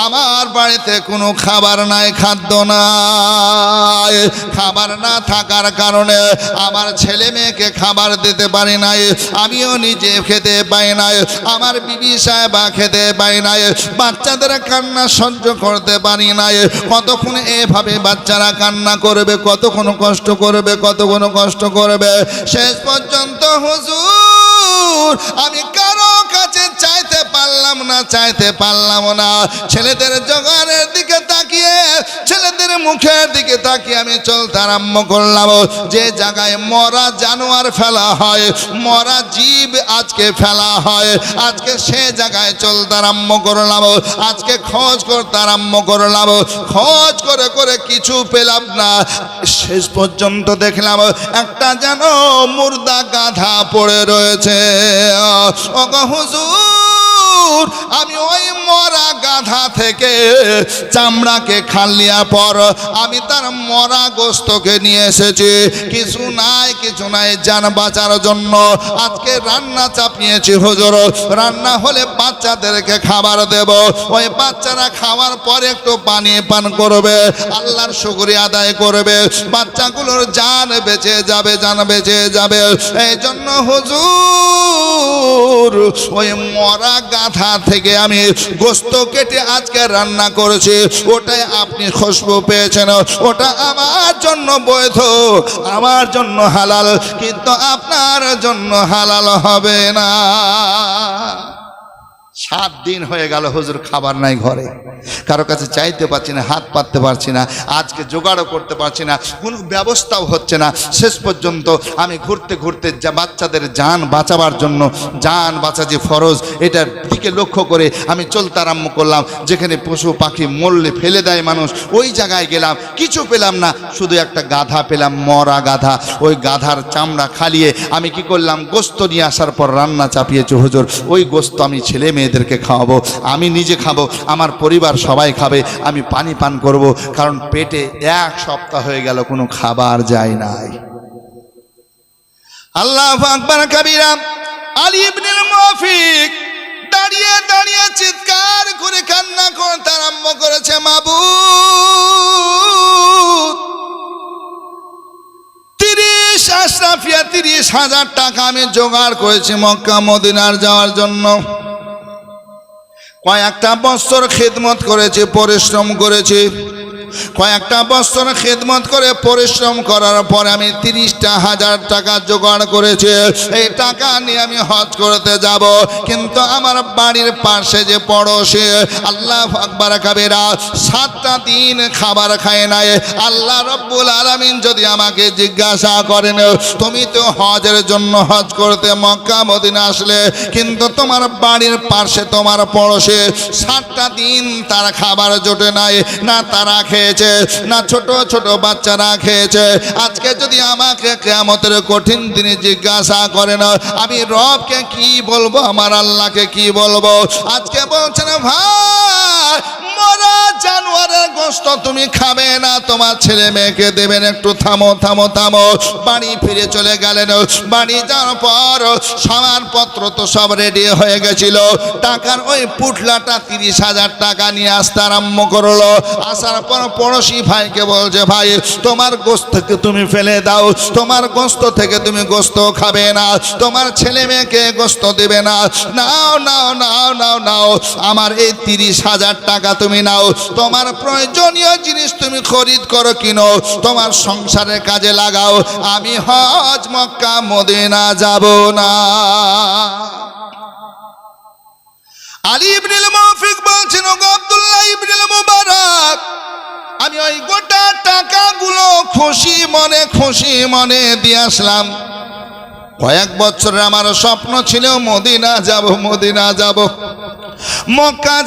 আমার বাড়িতে কোনো খাবার নাই, খাদ্য নাই, খাবার না থাকার কারণে আমার ছেলে মেয়েকে খাবার দিতে পারি নাই, আমিও নিজে খেতে পাই নাই, আমার বিবি সাহেবা খেতে পাই নাই, বাচ্চাদের কান্না সহ্য করতে পারি নাই। কতক্ষণ এভাবে বাচ্চারা কান্না করবে, কতক্ষণ কষ্ট করবে, কতক্ষণ কষ্ট করবে। শেষ পর্যন্ত হুজুর আমি কারো কাছে চাইতে পারলাম না, চাইতে পারলাম না। ছেলেদের জোগাড়ের দিকে তাকিয়ে, ছেলেদের মুখের দিকে তাকিয়ে আমি চলতে আরম্ভ করলাম। যে জায়গায় মরা জানোয়ার ফেলা হয়, মরা জীব আজকে ফেলা হয়, আজকে সে জায়গায় চলতে আরম্ভ করলাম। আজকে খোঁজ করতে আরম্ভ করলাম, খোঁজ করে করে কিছু পেলাম না। শেষ পর্যন্ত দেখলাম একটা যেন মুর্দা গাধা পড়ে রয়েছে। ওগো হুজুর আমি ওই মরা গাধা থেকে চামড়াকে খালিয়া পর আমি তার মরা গোস্তকে নিয়ে এসেছি। কিছু নাই কিছু নাই, জান বাঁচার জন্য আজকে রান্না চাপিয়েছি হুজুর। রান্না হলে বাচ্চাদেরকে খাবার দেব, ওই বাচ্চারা খাওয়ার পরে একটু পানি পান করবে, আল্লাহর শুকরিয়া আদায় করবে, বাচ্চাগুলোর জান বেঁচে যাবে, জান বেঁচে যাবে। এই জন্য হুজুর ওই মরা গাধা থেকে আমি গোস্ত কেটে আজকে রান্না করেছি, ওটাই আপনি খুশবু পেয়েছেন, ওটা আমার জন্য বৈধ, আমার জন্য হালাল, কিন্তু আপনার জন্য হালাল হবে না। 7 দিন হয়ে গেল হুজুর খাবার নাই ঘরে, কারো কাছে চাইতে পারছি না, হাত পাততে পারছি না, আজকে জোগাড়ও করতে পারছি না, কোনো ব্যবস্থাও হচ্ছে না। শেষ পর্যন্ত আমি ঘুরতে ঘুরতে বাচ্চাদের জান বাঁচাবার জন্য, জান বাঁচা যে ফরজ এটার দিকে লক্ষ্য করে আমি চলতে আরম্ভ করলাম। যেখানে পশু পাখি মরলে ফেলে দেয় মানুষ, ওই জায়গায় গেলাম, কিছু পেলাম না, শুধু একটা গাধা পেলাম, মরা গাধা। ওই গাধার চামড়া খালিয়ে আমি কি করলাম, গোস্ত নিয়ে আসার পর রান্না চাপিয়েছি হুজুর। ওই গোস্ত আমি ছেলে মেয়েদেরকে খাওয়াবো, আমি নিজে খাবো, আমার পরিবার সবাই খাবে, আমি পানি পান করব, কারণ পেটে 1 সপ্তাহ হয়ে গেল কোনো খাবার যায় নাই। আল্লাহু আকবার কাবীরা। আলী ইবনুল মুওয়াফিক দাঁড়িয়ে দাঁড়িয়ে চিৎকার করে কান্না করতে আরম্ভ করেছে, মাবুদ 30 আশরাফিয়া 30,000 টাকা আমি জোগাড় করেছি মক্কা মদিনার যাওয়ার জন্য। কয়েকটা বছর খেদমত করেছি, পরিশ্রম করেছি, কয়েকটা বছর খেদমত করে পরিশ্রম করার পরে আমি 30,000 টাকা জোগাড় করেছি। এই টাকা নিয়ে আমি হজ করতে যাব, কিন্তু আমার বাড়ির পাশে যে পড়োশি, আল্লাহু আকবার কাবীরা, 7টা দিন খাবার খায় নাই। আল্লাহ রব্বুল আলামিন যদি আমাকে জিজ্ঞাসা করেন, তুমি তো হজের জন্য হজ করতে মক্কা মদিনা আসলে, কিন্তু তোমার বাড়ির পাশে তোমার পড়োশি 7টা দিন তার খাবার জোটে নাই, না তারা খেয়ে খেয়েছে, না ছোট ছোট বাচ্চারা খেয়েছে। আজকে যদি আমাকে কিয়ামতের কঠিন দিনে জিজ্ঞাসা করেন আমি রবকে কি বলবো, আমার আল্লাহকে কি বলবো? আজকে বলছেন ভাই মরা জানোয়ারের গোশত তুমি খাবে না, তোমার ছেলে মেয়েকে দেবেন। একটু থামো থামো থামো। বাড়ি ফিরে চলে গেলেন। বাড়ি যাওয়ার পর সামানপত্র তো সব রেডি হয়ে গেছিল। টাকার ওই পুটলাটা 30,000 টাকা নিয়ে আসতে আরম্ভ করলো। আসার পর পড়োশি ভাইকে বলছে ভাই তোমার গোশত থেকে তুমি ফেলে দাও, তোমার গোশত থেকে তুমি গোশত খাবে না, তোমার ছেলে মেয়েকে গোশত দেবে না। নাও নাও নাও নাও নাও, আমার এই 30,000 টাকা তুমি নাও, তোমার প্রয়োজনীয় জিনিস তুমি খরিদ করো, কিনো, তোমার সংসারের কাজে লাগাও। আমি হজ মক্কা মদিনা যাব না। আলী ইবনুল মুওয়াফিক বলছেন ওগো আব্দুল্লাহ ইবনুল মুবারক, আমি ওই গোটা টাকাগুলো খুশি মনে দিয়ে আসলাম। কয়েক বছর আমার স্বপ্ন ছিল মদিনা যাব, মদিনা যাব, মক্কা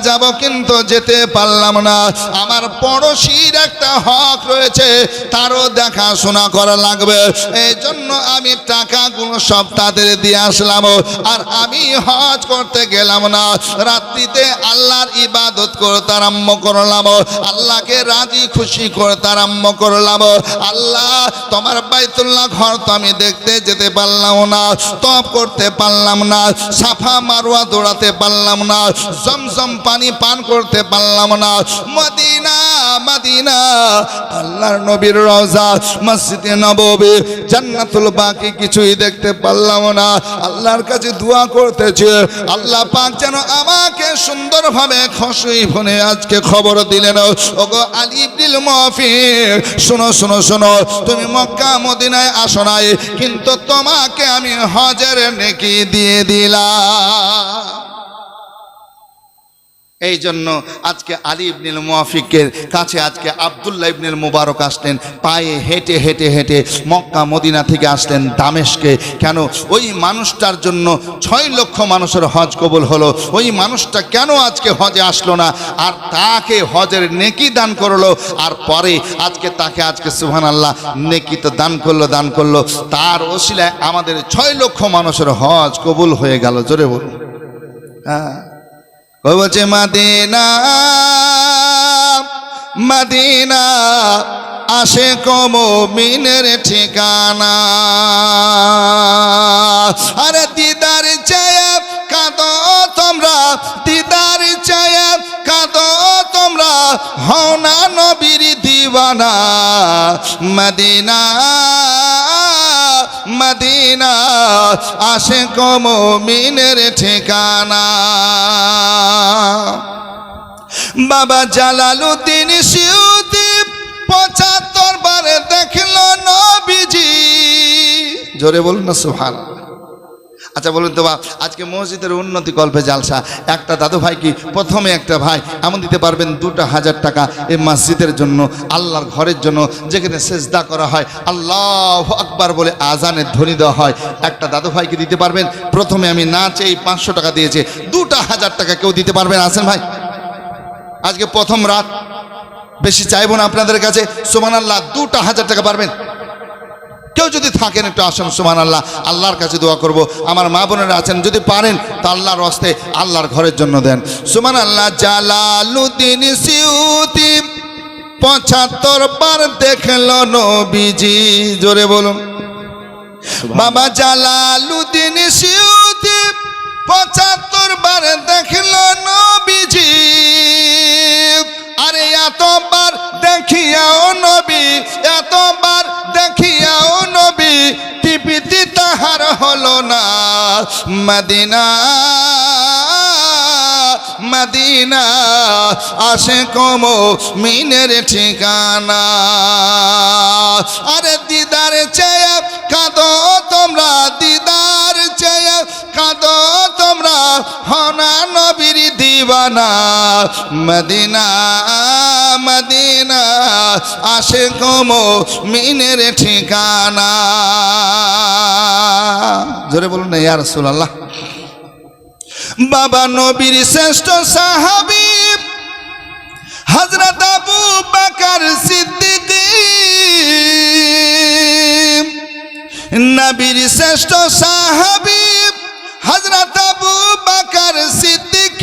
যাব, কিন্তু যেতে পারলাম না। আমার পড়োশির একটা হক রয়েছে, তারও দেখাশোনা করা লাগবে। এই জন্য আমি টাকাগুলো সব তাদের দিয়ে আসলাম। আর আমি হজ করতে গেলাম না, রাত্রিতে আল্লাহর ইবাদত করতে আরম্ভ করলাম, আল্লাহকে রাজি খুশি করতে আরম্ভ করলাম। আল্লাহ তোমার বাইতুল্লাহ ঘর তো আমি দেখতে যেতে পারলাম না, তওয়াফ করতে পারলাম না, সাফা মারওয়া দৌড়াতে পারলাম না, জমজম পানি পান করতে পারলাম না। মদিনা মদিনা আল্লাহর নবীর রওজা, মসজিদে নববী, জান্নাতুল বাকি কিছুই দেখতে পারলাম না। আল্লাহর কাছে দোয়া করতেছে আল্লাহ পাক যেন আমাকে সুন্দরভাবে খুশি হয়ে আজকে খবর দিলেন ওগো আলী ইবনুল মুওয়াফিক শোনো শোনো শোনো, তুমি মক্কা মদিনায় আসো নাই, কিন্তু তোমাকে আমি হজের নেকি দিয়ে দিলাম। এই জন্য আজকে আলী ইবনুল মুওয়াফিকের কাছে আজকে আব্দুল্লাহ ইবনুল মুবারক আসলেন, পায়ে হেঁটে হেঁটে হেঁটে মক্কা মদিনা থেকে আসলেন দামেস্কে। কেন? ওই মানুষটার জন্য 6 লক্ষ মানুষের হজ কবুল হলো। ওই মানুষটা কেন আজকে হজে আসলো না, আর তাকে হজের নেকি দান করলো, আর পরে আজকে তাকে আজকে সুবহানাল্লাহ নেকি তো দান করলো, তার ওসিলায় আমাদের 6 লক্ষ মানুষের হজ কবুল হয়ে গেল। জোরে বলুন হ্যাঁ। বলছে মদিনা মদিনা আশিক মুমিনের ঠিকানা, আরে দিদার চায়া কাঁদো তোমরা, দিদার চায়া কাঁদো তোমরা, হও না নবীর দিওয়ানা। মদিনা মদিনা আশিক মুমিনের ঠিকানা। বাবা জালালউদ্দিন সিউতি 75 বার দেখলো নবীজি। জোরে বলুন না সুবহানাল্লাহ। আচ্ছা বলুন তো বাপ, আজকে মসজিদের উন্নতি কল্পে জালসা, একটা দাদু ভাই কি প্রথমে একটা ভাই এমন দিতে পারবেন 2,000 টাকা এই মসজিদের জন্য, আল্লাহর ঘরের জন্য, যেখানে সেজদা করা হয়, আল্লাহু আকবার বলে আজানের ধ্বনি দেওয়া হয়। একটা দাদু ভাইকে দিতে পারবেন, প্রথমে আমি না চেয়ে 500 টাকা দিয়েছে, 2,000 টাকা কেউ দিতে পারবেন? আসেন ভাই, আজকে প্রথম রাত, বেশি চাইবো না আপনাদের কাছে। সুবহানাল্লাহ, 2,000 টাকা পারবেন? কেউ যদি থাকেন একটু আসেন, সুবহানাল্লাহ, আল্লাহর কাছে দোয়া করব। আমার মা বোনেরা আছেন, যদি পারেন তা আল্লাহর রাস্তে আল্লাহর ঘরের জন্য দেন। সুবহানাল্লাহ। জালালউদ্দিন সিউতি 75 বার দেখলো নবীজি। জোরে বলুন। বাবা জালালউদ্দিন সিউতি 75 বার দেখলো নবীজি। আরে এতবার দেখিয়াও নবী, এতবার দেখিয়াও নবী, টিপিতে তাহার হলো না। মদিনা মদিনা আশিক মুমিনের ঠিকানা। আরে দিদার চায়া কাঁদো তোমরা, দিদার চায়া কাঁদো তোমরা, হনা নবীর দিওয়ানা। মদিনা মদিনা আশিক মুমিনের ঠিকানা। জোরে বলুন না ইয়া রাসূলুল্লাহ। বাবা নবীর শ্রেষ্ঠ সাহাবী হযরত আবু বকর সিদ্দিক নবীর শ্রেষ্ঠ সাহাবী হযরত আবু বকর সিদ্দিক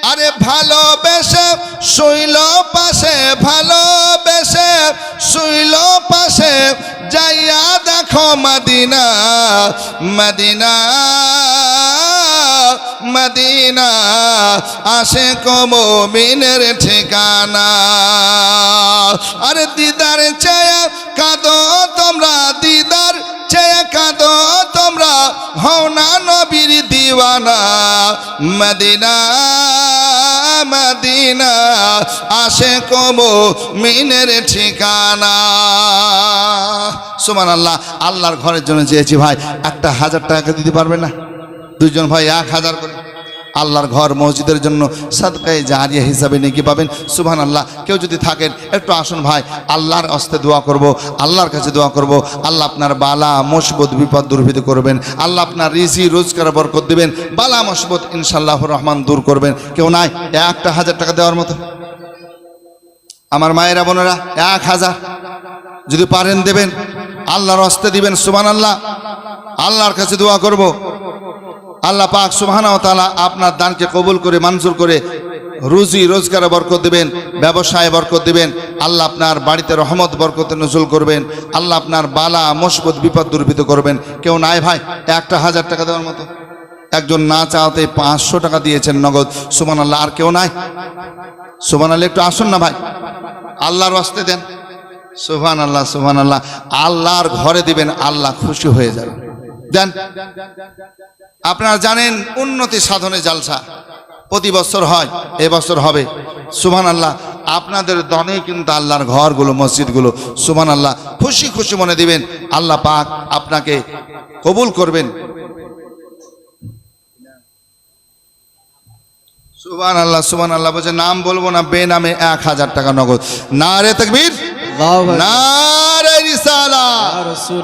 আরে ভালোবেসে শুইল পাশে, ভালোবেসে শুইল পাশে, যাইয়া দেখো মদিনা মদিনা মদিনা আশিক মুমিনের ঠিকানা। আরে দিদার চেয়ে কাঁদো তোমরা, দিদার চেয়ে কাঁদো তোমরা, হও না নবীর দিওয়ানা। মদিনা মদিনা আশিক মুমিনের ঠিকানা। সুবহানাল্লাহ। আল্লাহর ঘরের জন্য চেয়েছি ভাই, একটা 1000 টাকা দিতে পারবে না? দুইজন ভাই 1000 করে আল্লাহর ঘর মসজিদের জন্য সাদকায়ে জারিয়া হিসাবে নেকি পাবেন। সুবহানাল্লাহ। কেউ যদি থাকেন একটু আসুন ভাই, আল্লাহর হস্তে দোয়া করব, আল্লাহর কাছে দোয়া করব। আল্লাহ আপনার বালা মুসিবত বিপদ দূরীভূত করবেন, আল্লাহ আপনার রিজি রোজগার বরকত দিবেন, বালা মুসিবত ইনশাআল্লাহুর রহমান দূর করবেন। কেউ নাই একটা 1000 টাকা দেওয়ার মতো? আমার মায়েরা বোনেরা 1000 যদি পারেন দেবেন, আল্লাহর হস্তে দিবেন। সুবহানাল্লাহ। আল্লাহর কাছে দোয়া করব, আল্লাহ পাক সুবহানাহু ওয়া তাআলা আপনার দানকে কবুল করে মঞ্জুর করে রুজি রোজগারে বরকত দিবেন, ব্যবসায় বরকত দিবেন। আল্লাহ আপনার বাড়িতে রহমত বরকত নজুল করবেন, আল্লাহ আপনার বালা মুসিবত বিপদ দূরীভূত করবেন। কেউ নাই ভাই একটা 1000 টাকা দেওয়ার মতো? একজন না চাওতে 500 টাকা দিয়েছেন নগদ। সুবহানাল্লাহ। আর কেউ নাই? সুবহানাল্লাহ। একটু আসুন না ভাই, আল্লাহর হস্তে দেন। সুবহানাল্লাহ সুবহানাল্লাহ। আল্লাহর ঘরে দিবেন, আল্লাহ খুশি হয়ে যাবে। দেন। আপনারা জানেন উন্নতি সাধনে জালসা প্রতি বছর হয়, এবছর হবে। সুবহানাল্লাহ। আপনাদের দনে কিন্তু আল্লাহর ঘরগুলো মসজিদগুলো সুবহানাল্লাহ খুশি খুশি মনে দিবেন, আল্লাহ পাক আপনাকে কবুল করবেন। সুবহানাল্লাহ সুবহানাল্লাহ। বলছে নাম বলবো না, বেনামে 1000 টাকা নগদ। নারে তাকবীর, নারে রিসালাত,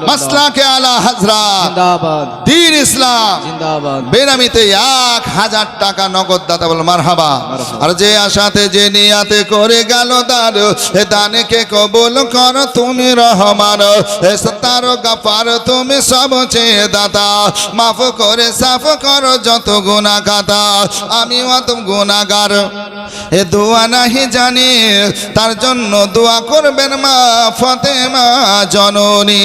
মাসলাকে আলা হযরত জিন্দাবাদ, দ্বীন ইসলাম জিন্দাবাদ। বেনামিতে 1000 টাকা নগদ দাতা বল মারহাবা। আর যে আশাতে যে নিয়াতে করে গেল দান, এ দানকে কবুল কর তুমি রহমান। এ সত্তার গফার তুমি সবচেয়ে দাতা, মাফ করে সাফ করো যত গুনাহ খাতা। আমি অত গুনাহগার, এ দোয়া নাহি জানি, তার জন্য দোয়া করবেন মা ফাতেমা জননী।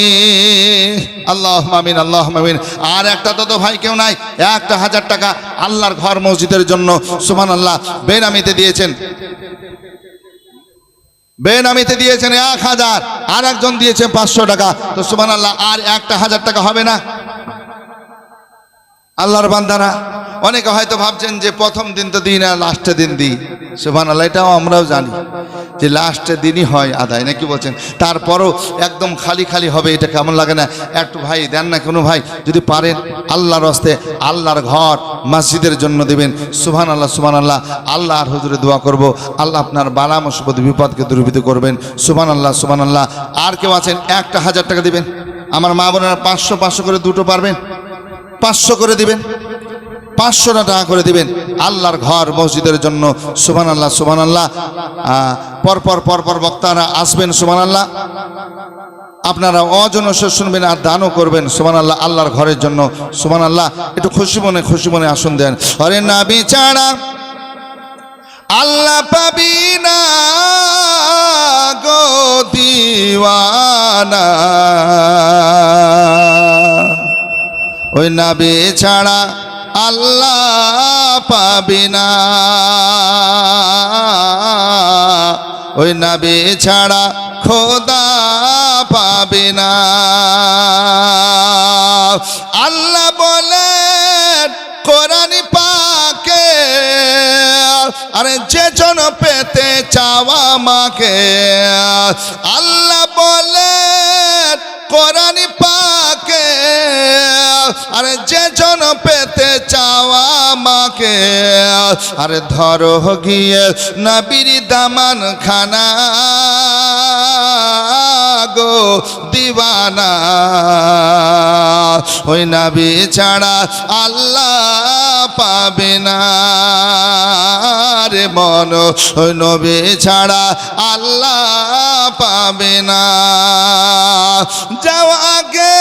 আল্লাহুম্মা আমিন, আল্লাহুম্মা আমিন। আর একটা তো ভাই কেউ নাই? একটা 1000 টাকা আল্লাহর ঘর মসজিদের জন্য সুবহানাল্লাহ বেনামিতে দিয়েছেন, বেনামিতে দিয়েছেন 1000। আর একজন দিয়েছে 500 টাকা। তো সুবহানাল্লাহ, আর একটা 1000 টাকা হবে না? আল্লাহর বান্দারা অনেকে হয়তো ভাবছেন যে প্রথম দিন তো দিই না, লাস্টের দিন দিই। সুবহানাল্লাহ। এটাও আমরাও জানি যে লাস্টের দিনই হয় আদায়, নাকি বলছেন? তারপরও একদম খালি খালি হবে, এটা কেমন লাগে না? একটু ভাই দেন না কোনো ভাই, যদি পারেন আল্লাহর হস্তে আল্লাহর ঘর মসজিদের জন্য দিবেন। সুবহানাল্লাহ সুবহানাল্লাহ। আল্লাহর হুজুরে দোয়া করব, আল্লাহ আপনার বালা মুসিবত বিপদকে দূরীভূত করবেন। সুবহানাল্লাহ সুবহানাল্লাহ। আর কেউ আছেন একটা 1000 টাকা দিবেন? আমার মা বোনেরা 500 500 করে দুটো পারবেন? 500 করে দিবেন, 500 টাকা করে দিবেন আল্লাহর ঘর মসজিদের জন্য। সুবহানাল্লাহ সুবহানাল্লাহ। পরপর পরপর বক্তারা আসবেন। সুবহানাল্লাহ। আপনারা অজনস শুনবেন আর দানও করবেন। সুবহানাল্লাহ। আল্লাহর ঘরের জন্য সুবহানাল্লাহ। একটু খুশি মনে আসুন দেন। আরে নবী ছাড়া আল্লাহ পাবি না গো দিওয়ানা, ওই নবী ছাড়া আল্লাহ পাবি না, ওই নবী ছাড়া খোদা পাবি না। আল্লাহ বলেন কোরআন পাকে, আরে যে জন পেতে চাওয়া মাকে। আল্লাহ বলেন কোরআন পাকে, আরে যে জন পেতে চাওয়া মাকে। আরে ধরো গিয়ে নবীর দামান খানা গো দিওয়ানা ওই নবী ছাড়া আল্লাহ পাবে না রে মন ওই নবী ছাড়া আল্লাহ পাবে না যাও আগে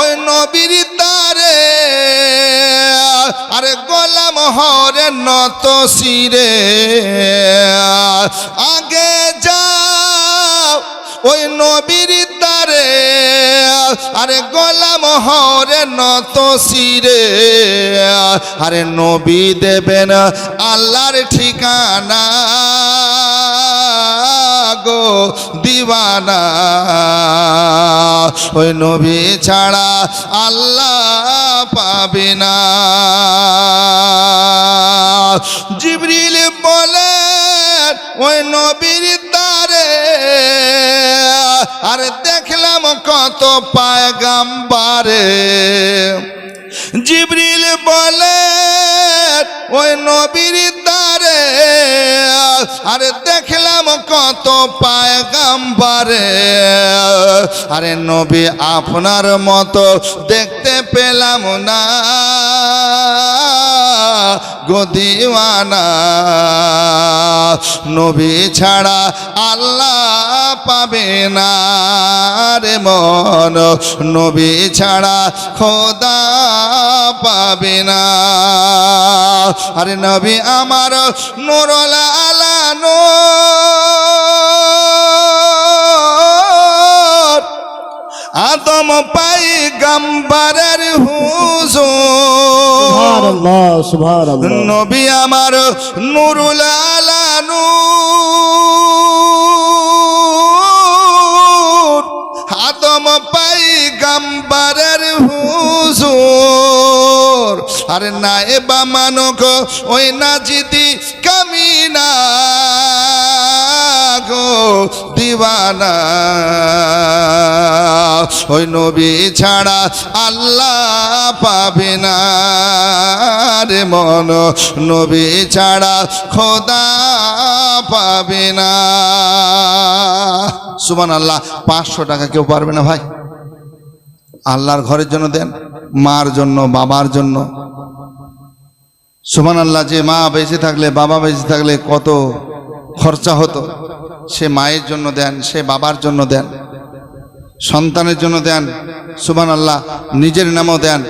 ওই নবীর তারে আরে গোলাম হরে নত শিরে আগে যাও ওই নবীর তারে আরে গোলাম হরে নত শিরে আরে নবী দেবেন আল্লাহর ঠিকানা গো দিওয়ানা ওই নবী ছাড়া আল্লাহ পাবে না জিবরিল বলে ওই নবীর তারে আর দেখলাম কত পয়গম্বরে জিবরিল বলে ওই নবীর তারে আরে দেখলাম কত পয়গম্বরে আরে নবী আপনার মতো দেখতে পেলাম না গো দিওয়ানা নবী ছাড়া আল্লাহ পাবে না রে মন নবী ছাড়া খোদা পাবে না আরে নবী আমার নূরুল আলা নূর আদম পয়গম্বরের হুজুর সুবহানাল্লাহ সুবহানাল্লাহ নবী আমার নূরুল আলা নূর আদম পয়গম্বরের হুজুর আরে নায়েবা মানক ওই নাজিদি কামিনা গো দিওয়ানা ওই নবী ছাড়া আল্লাহ পাবে না রে মন নবী ছাড়া খোদা পাবে না সুবহানাল্লাহ 500 টাকা কেউ পারবে না ভাই আল্লাহর ঘরের জন্য দেন মার জন্য বাবার জন্য সুবহানাল্লাহ যে মা বেঁচে থাকলে বাবা বেঁচে থাকলে কত খরচা হতো সে মায়ের জন্য দেন সে বাবার জন্য দেন সন্তানের জন্য দেন সুবহানাল্লাহ নিজের নামও দেন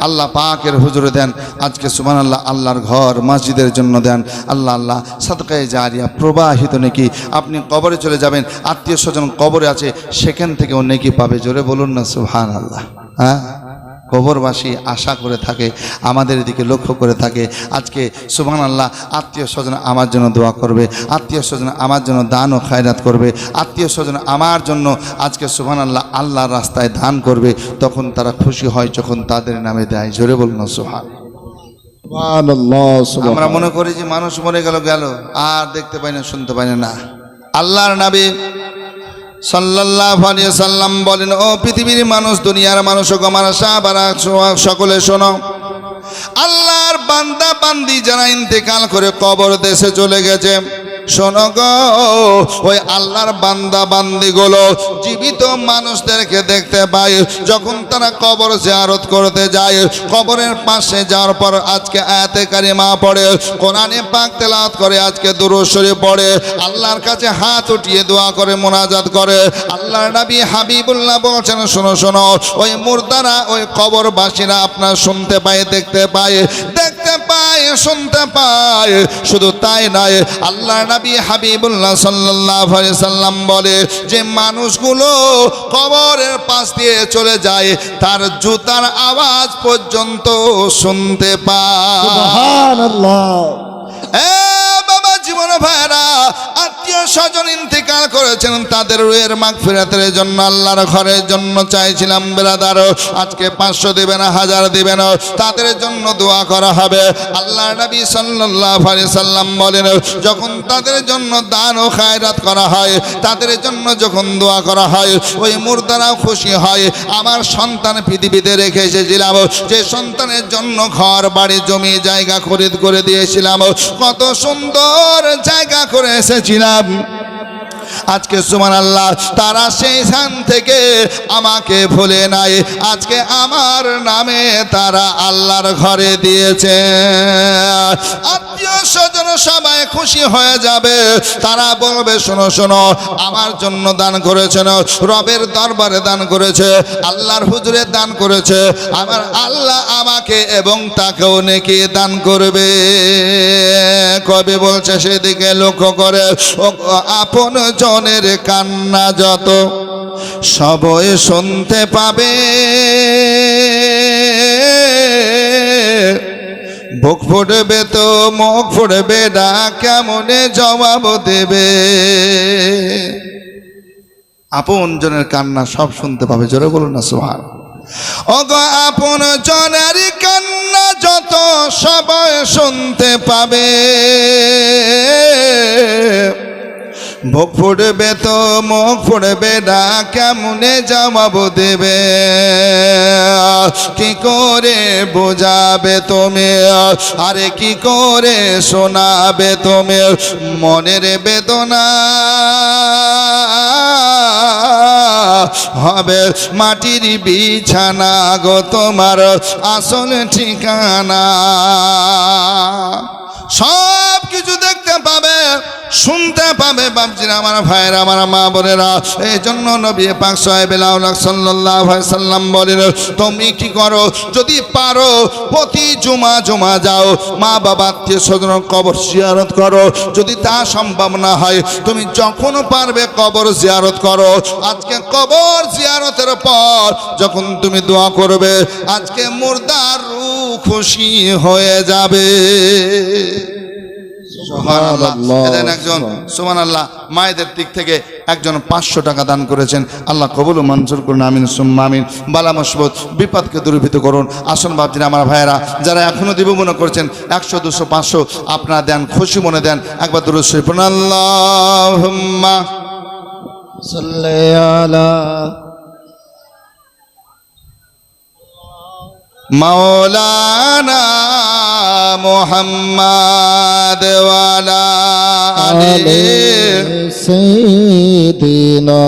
আল্লাহ পাকের হুজুরে দেন আজকে সুবহানাল্লাহ আল্লাহর ঘর মসজিদের জন্য দেন আল্লাহ আল্লাহ সাদকায়ে জারিয়া প্রবাহিত নেকি আপনি কবরে চলে যাবেন আত্মীয় স্বজন কবরে আছে সেখান থেকেও নেকি পাবে জোরে বলুন না সুবহানাল্লাহ হ্যাঁ কবরবাসী আশা করে থাকে আমাদের দিকে লক্ষ্য করে থাকে আজকে সুবহানাল্লাহ আত্মীয় স্বজন আমার জন্য দোয়া করবে আত্মীয় স্বজন আমার জন্য দান ও খায়রাত করবে আত্মীয় স্বজন আমার জন্য আজকে সুবহানাল্লাহ আল্লাহর রাস্তায় দান করবে তখন তারা খুশি হয় যখন তাদের নামে দেয় জোরে বলুন না সুবহানাল্লাহ আমরা মনে করি যে মানুষ মরে গেল আর দেখতে পাই না শুনতে পাই না আল্লাহর নবী সাল্লাল্লাহু আলাইহি সাল্লাম বলেন ও পৃথিবীর মানুষ দুনিয়ার মানুষ ও গমারা সাহাবারা সকলে শোনো আল্লাহর বান্দা বান্দি যারা ইন্তেকাল করে কবর দেশে চলে গেছে শোনো গো ওই আল্লাহর বান্দা বান্দিগুলো জীবিত মানুষদেরকে দেখতে পায় যখন তারা কবর জিয়ারত করতে যায় কবরের পাশে যাওয়ার পর আজকে আয়াতে কারিমা পড়ে কোরআনে পাক তেলাওয়াত করে আজকে দুরূদ শরীফ পড়ে আল্লাহর কাছে হাত উঠিয়ে দোয়া করে মোনাজাত করে আল্লাহর নবী হাবিবুল্লাহ বলছেন শোনো শোনো ওই মুর্দারা ওই কবরবাসীরা আপনার শুনতে পায় দেখতে পায় শুনতে পায় শুধু তাই নয় আল্লাহ নবী হাবিবুল্লাহ সাল্লাল্লাহু আলাইহি সাল্লাম বলে যে মানুষগুলো কবরের পাশ দিয়ে চলে যায় তার জুতার আওয়াজ পর্যন্ত শুনতে পায় সুবহানাল্লাহ বাবা জীবন ভাইরা আত্মীয় স্বজন ইন্তেকাল করেছেন তাদের রুহের মাগফিরাতের জন্য আল্লাহর ঘরের জন্য চাইছিলাম ব্রাদার আজকে 500 দিবেন 1000 দিবেন তাদের জন্য দোয়া করা হবে আল্লাহ নবী সাল্লাল্লাহু আলাইহি সাল্লাম বলেন যখন তাদের জন্য দান ও খায়রাত করা হয় তাদের জন্য যখন দোয়া করা হয় ওই মুর্দারাও খুশি হয় আমার সন্তান পৃথিবীতে রেখে এসেছিলাম যে সন্তানের জন্য ঘর বাড়ি জমি জায়গা খরিদ করে দিয়েছিলাম কত সুন্দর জায়গা করে এসেছিলাম আজকে সুবহানাল্লাহ তারা সেই স্থান থেকে আমাকে ভুলে নাই, আজকে আমার নামে তারা আল্লাহর ঘরে দিয়েছে। আত্মীয় স্বজন সবাই খুশি হয়ে যাবে, তারা বলবে শোনো শোনো, আমার জন্য দান করেছেন, রবের দরবারে দান করেছে, আল্লাহর হুজুরে দান করেছে, আমার আল্লাহ আমাকে এবং তাকেও নেকি দান করবে। কবি বলছে সেদিকে লক্ষ্য করে, ও আপন জনের কান্না যত সবই শুনতে পাবে, বুক ফুটবে তো মুখ ফুটবে না, কেমনে জবাব দেবে। আপন জনের কান্না সব শুনতে পাবে, জোরে বলুন না সুবহান। ওগো আপন জনের কান্না যত সবাই শুনতে পাবে, বুক ফুটবে তো মুখ ফুটবে না, কেমনে জবাব দেবে। কি করে বোঝাবে তুমি, আরে কি করে শোনাবে তুমি মনের বেদনা, হবে মাটির বিছানা গো তোমার আসল ঠিকানা। সব কিছু দেখতে পাবে, শুনতে পাবে বাপজিরা, আমার ভাইয়েরা, আমার মা বোনেরা। এই জন্য নবী পাক সাল্লাল্লাহু আলাইহি সাল্লাম বলেন, তুমি কি করো, যদি পারো প্রতি জুমা যাও, মা বাবা আত্মীয় স্বজনের কবর জিয়ারত করো। যদি তা সম্ভব না হয়, তুমি যখন পারবে কবর জিয়ারত করো। আজকে কবর জিয়ারতের পর যখন তুমি দোয়া করবে, আজকে মুর্দার রূহ খুশি হয়ে যাবে। একজন সুবহানাল্লাহ মায়েদের দিক থেকে একজন 500 টাকা দান করেছেন, আল্লাহ কবুল ও মঞ্জুর করুন, আমিন সুম্মা আমিন। বালা মুসিবত বিপদকে দূরীভূত করুন। আসুন বাপজিরা, আমার ভাইয়েরা, যারা এখনো দিব মনে করছেন 100 200 500 আপনারা দেন, খুশি মনে দেন। একবার দুরূদ শরীফ পড়ুন, আল্লাহুম্মা সাল্লি আলা মাওলানা মুহাম্মাদ ওয়ালা আলিহি সাইয়্যিদিনা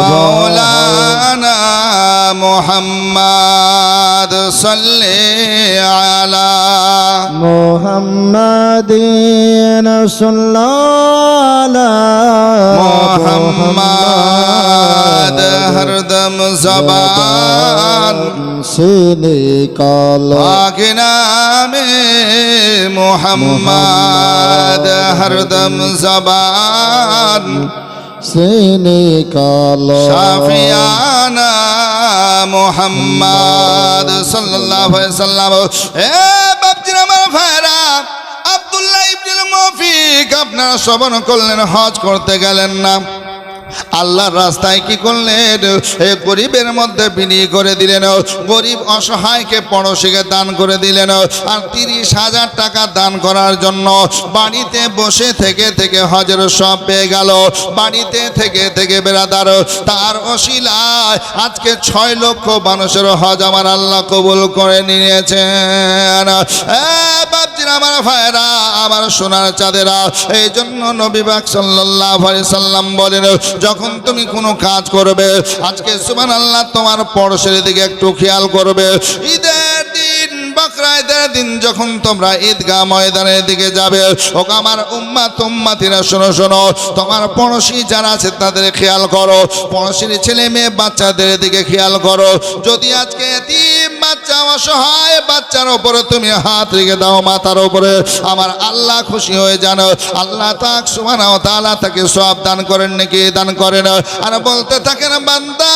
মাওলানা মুহাম্মাদ সাল্লি আলা মুহাম্মাদিন সাল্লাল্লাহু মুহাম্মাদ হরদম জবান সিনে কালা পাক নামে মুহাম্মাদ হরদম জবান সিনে কালা শাফিয়ানা মুহাম্মাদ সাল্লাল্লাহু আলাইহি সাল্লাম। এ বাপজিরা, আমার ভাইরা, আব্দুল্লাহ ইবনুল মুফিক আপনারা শ্রবণ করলেন, হজ করতে গেলেন না, আল্লাহর রাস্তায় কি করলেন, এই গরিবের মধ্যে বিনিয়োগ করে দিলেন, গরিব অসহায়কে পড়শিকে দান করে দিলেন। আর 30,000 টাকা দান করার জন্য বাড়িতে বসে থেকে থেকে হজের সব পেয়ে গেল। বাড়িতে থেকে থেকে বেরাদার তার ওসিলায় আজকে 6 লক্ষ মানুষের হজ আমার আল্লাহ কবুল করে নিয়েছেন। বাপজিরা, আমার ভাইরা, আমার সোনার চাঁদেরা, এই জন্য নবী পাক সাল্লাল্লাহু আলাইহি সাল্লাম বলেন, যখন তুমি কোনো কাজ করবে, আজকে সুবহানাল্লাহ তোমার পড়শের দিকে একটু খেয়াল করবে। ঈদের দিন, বকরা ঈদের দিন যখন তোমরা ঈদগাহ ময়দানের দিকে যাবে, ও আমার উম্মাতিরা শোনো শোনো, তোমার পড়শি যারা আছে তাদের খেয়াল করো, পড়শির ছেলে মেয়ে বাচ্চাদের দিকে খেয়াল করো। যদি আজকে এতিম বাচ্চা, অসহায় বাচ্চার উপরে তুমি হাত রেখে দাও মাথার উপরে, আমার আল্লাহ খুশি হয়ে জানো, আল্লাহ তাক সুবহানাহু ওয়া তাআলা তাকে সওয়াব দান করেন নাকি দান করেন। আর বলতে থাকেন, বান্দা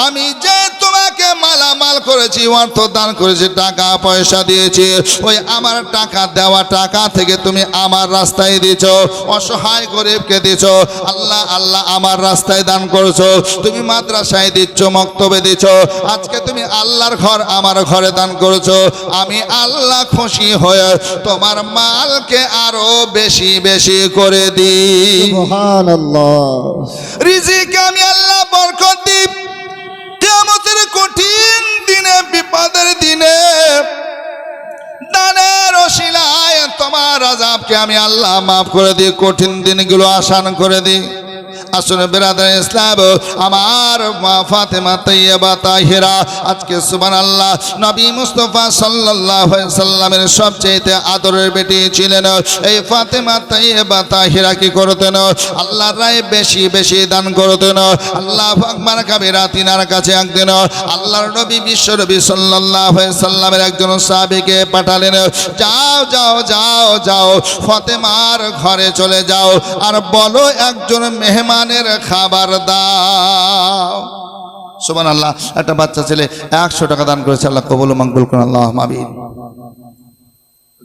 আমি যে তোমাকে মালামাল করেছি, অর্থ দান করেছি, টাকা পয়সা দিয়েছি, ওই আমার টাকা দেওয়া টাকা থেকে তুমি আমার রাস্তায় দিয়েছো, অসহায় গরিবকে দিয়েছো। আল্লাহ আল্লাহ আমার রাস্তায় দান করেছো, তুমি মাদ্রাসায় দিচ্ছ, মক্তবে দিচ্ছ, আজকে তুমি আল্লাহর ঘর আমার ঘরে দান করেছো। আমি আল্লাহ খুশি হয়ে তোমার মালকে আরো বেশি বেশি করে দিই। সুবহানাল্লাহ। রিজিকে আমি আল্লাহ বরকত দিই। কিয়ামতের কঠিন দিনে, বিপদের দিনে দানের ওসিলায় তোমার আযাবকে আমি আল্লাহ মাফ করে দিই, কঠিন দিনগুলো আসান করে দিই। আসলে বেরাদার ইসলাম, আমার মা ফাতেমা তাইয়্যিবা তাহিরা আজকে সুবহানাল্লাহ নবী মুস্তাফা সাল্লাল্লাহু আলাইহি সাল্লামের সবচেয়ে আদরের বেটি ছিলেন। এই ফাতেমা তাইয়্যিবা তাহিরা কি করতেন? আল্লাহর রায়ে বেশি বেশি দান করতেন। আল্লাহু আকবার কাবীরা। তিনার কাছে একদিন আল্লাহর নবী বিশ্ব নবী সাল্লাল্লাহু আলাইহি সাল্লামের একজন সাহাবীকে পাঠালেন, যাও যাও যাও যাও ফাতেমার ঘরে চলে যাও আর বলো একজন মেহমানের খাবার দাও। সুবহানাল্লাহ। একটা বাচ্চা ছেলে 100 টাকা দান করেছে, আল্লাহ কবুল ও মকবুল করুন, আল্লাহুম্মা আমিন।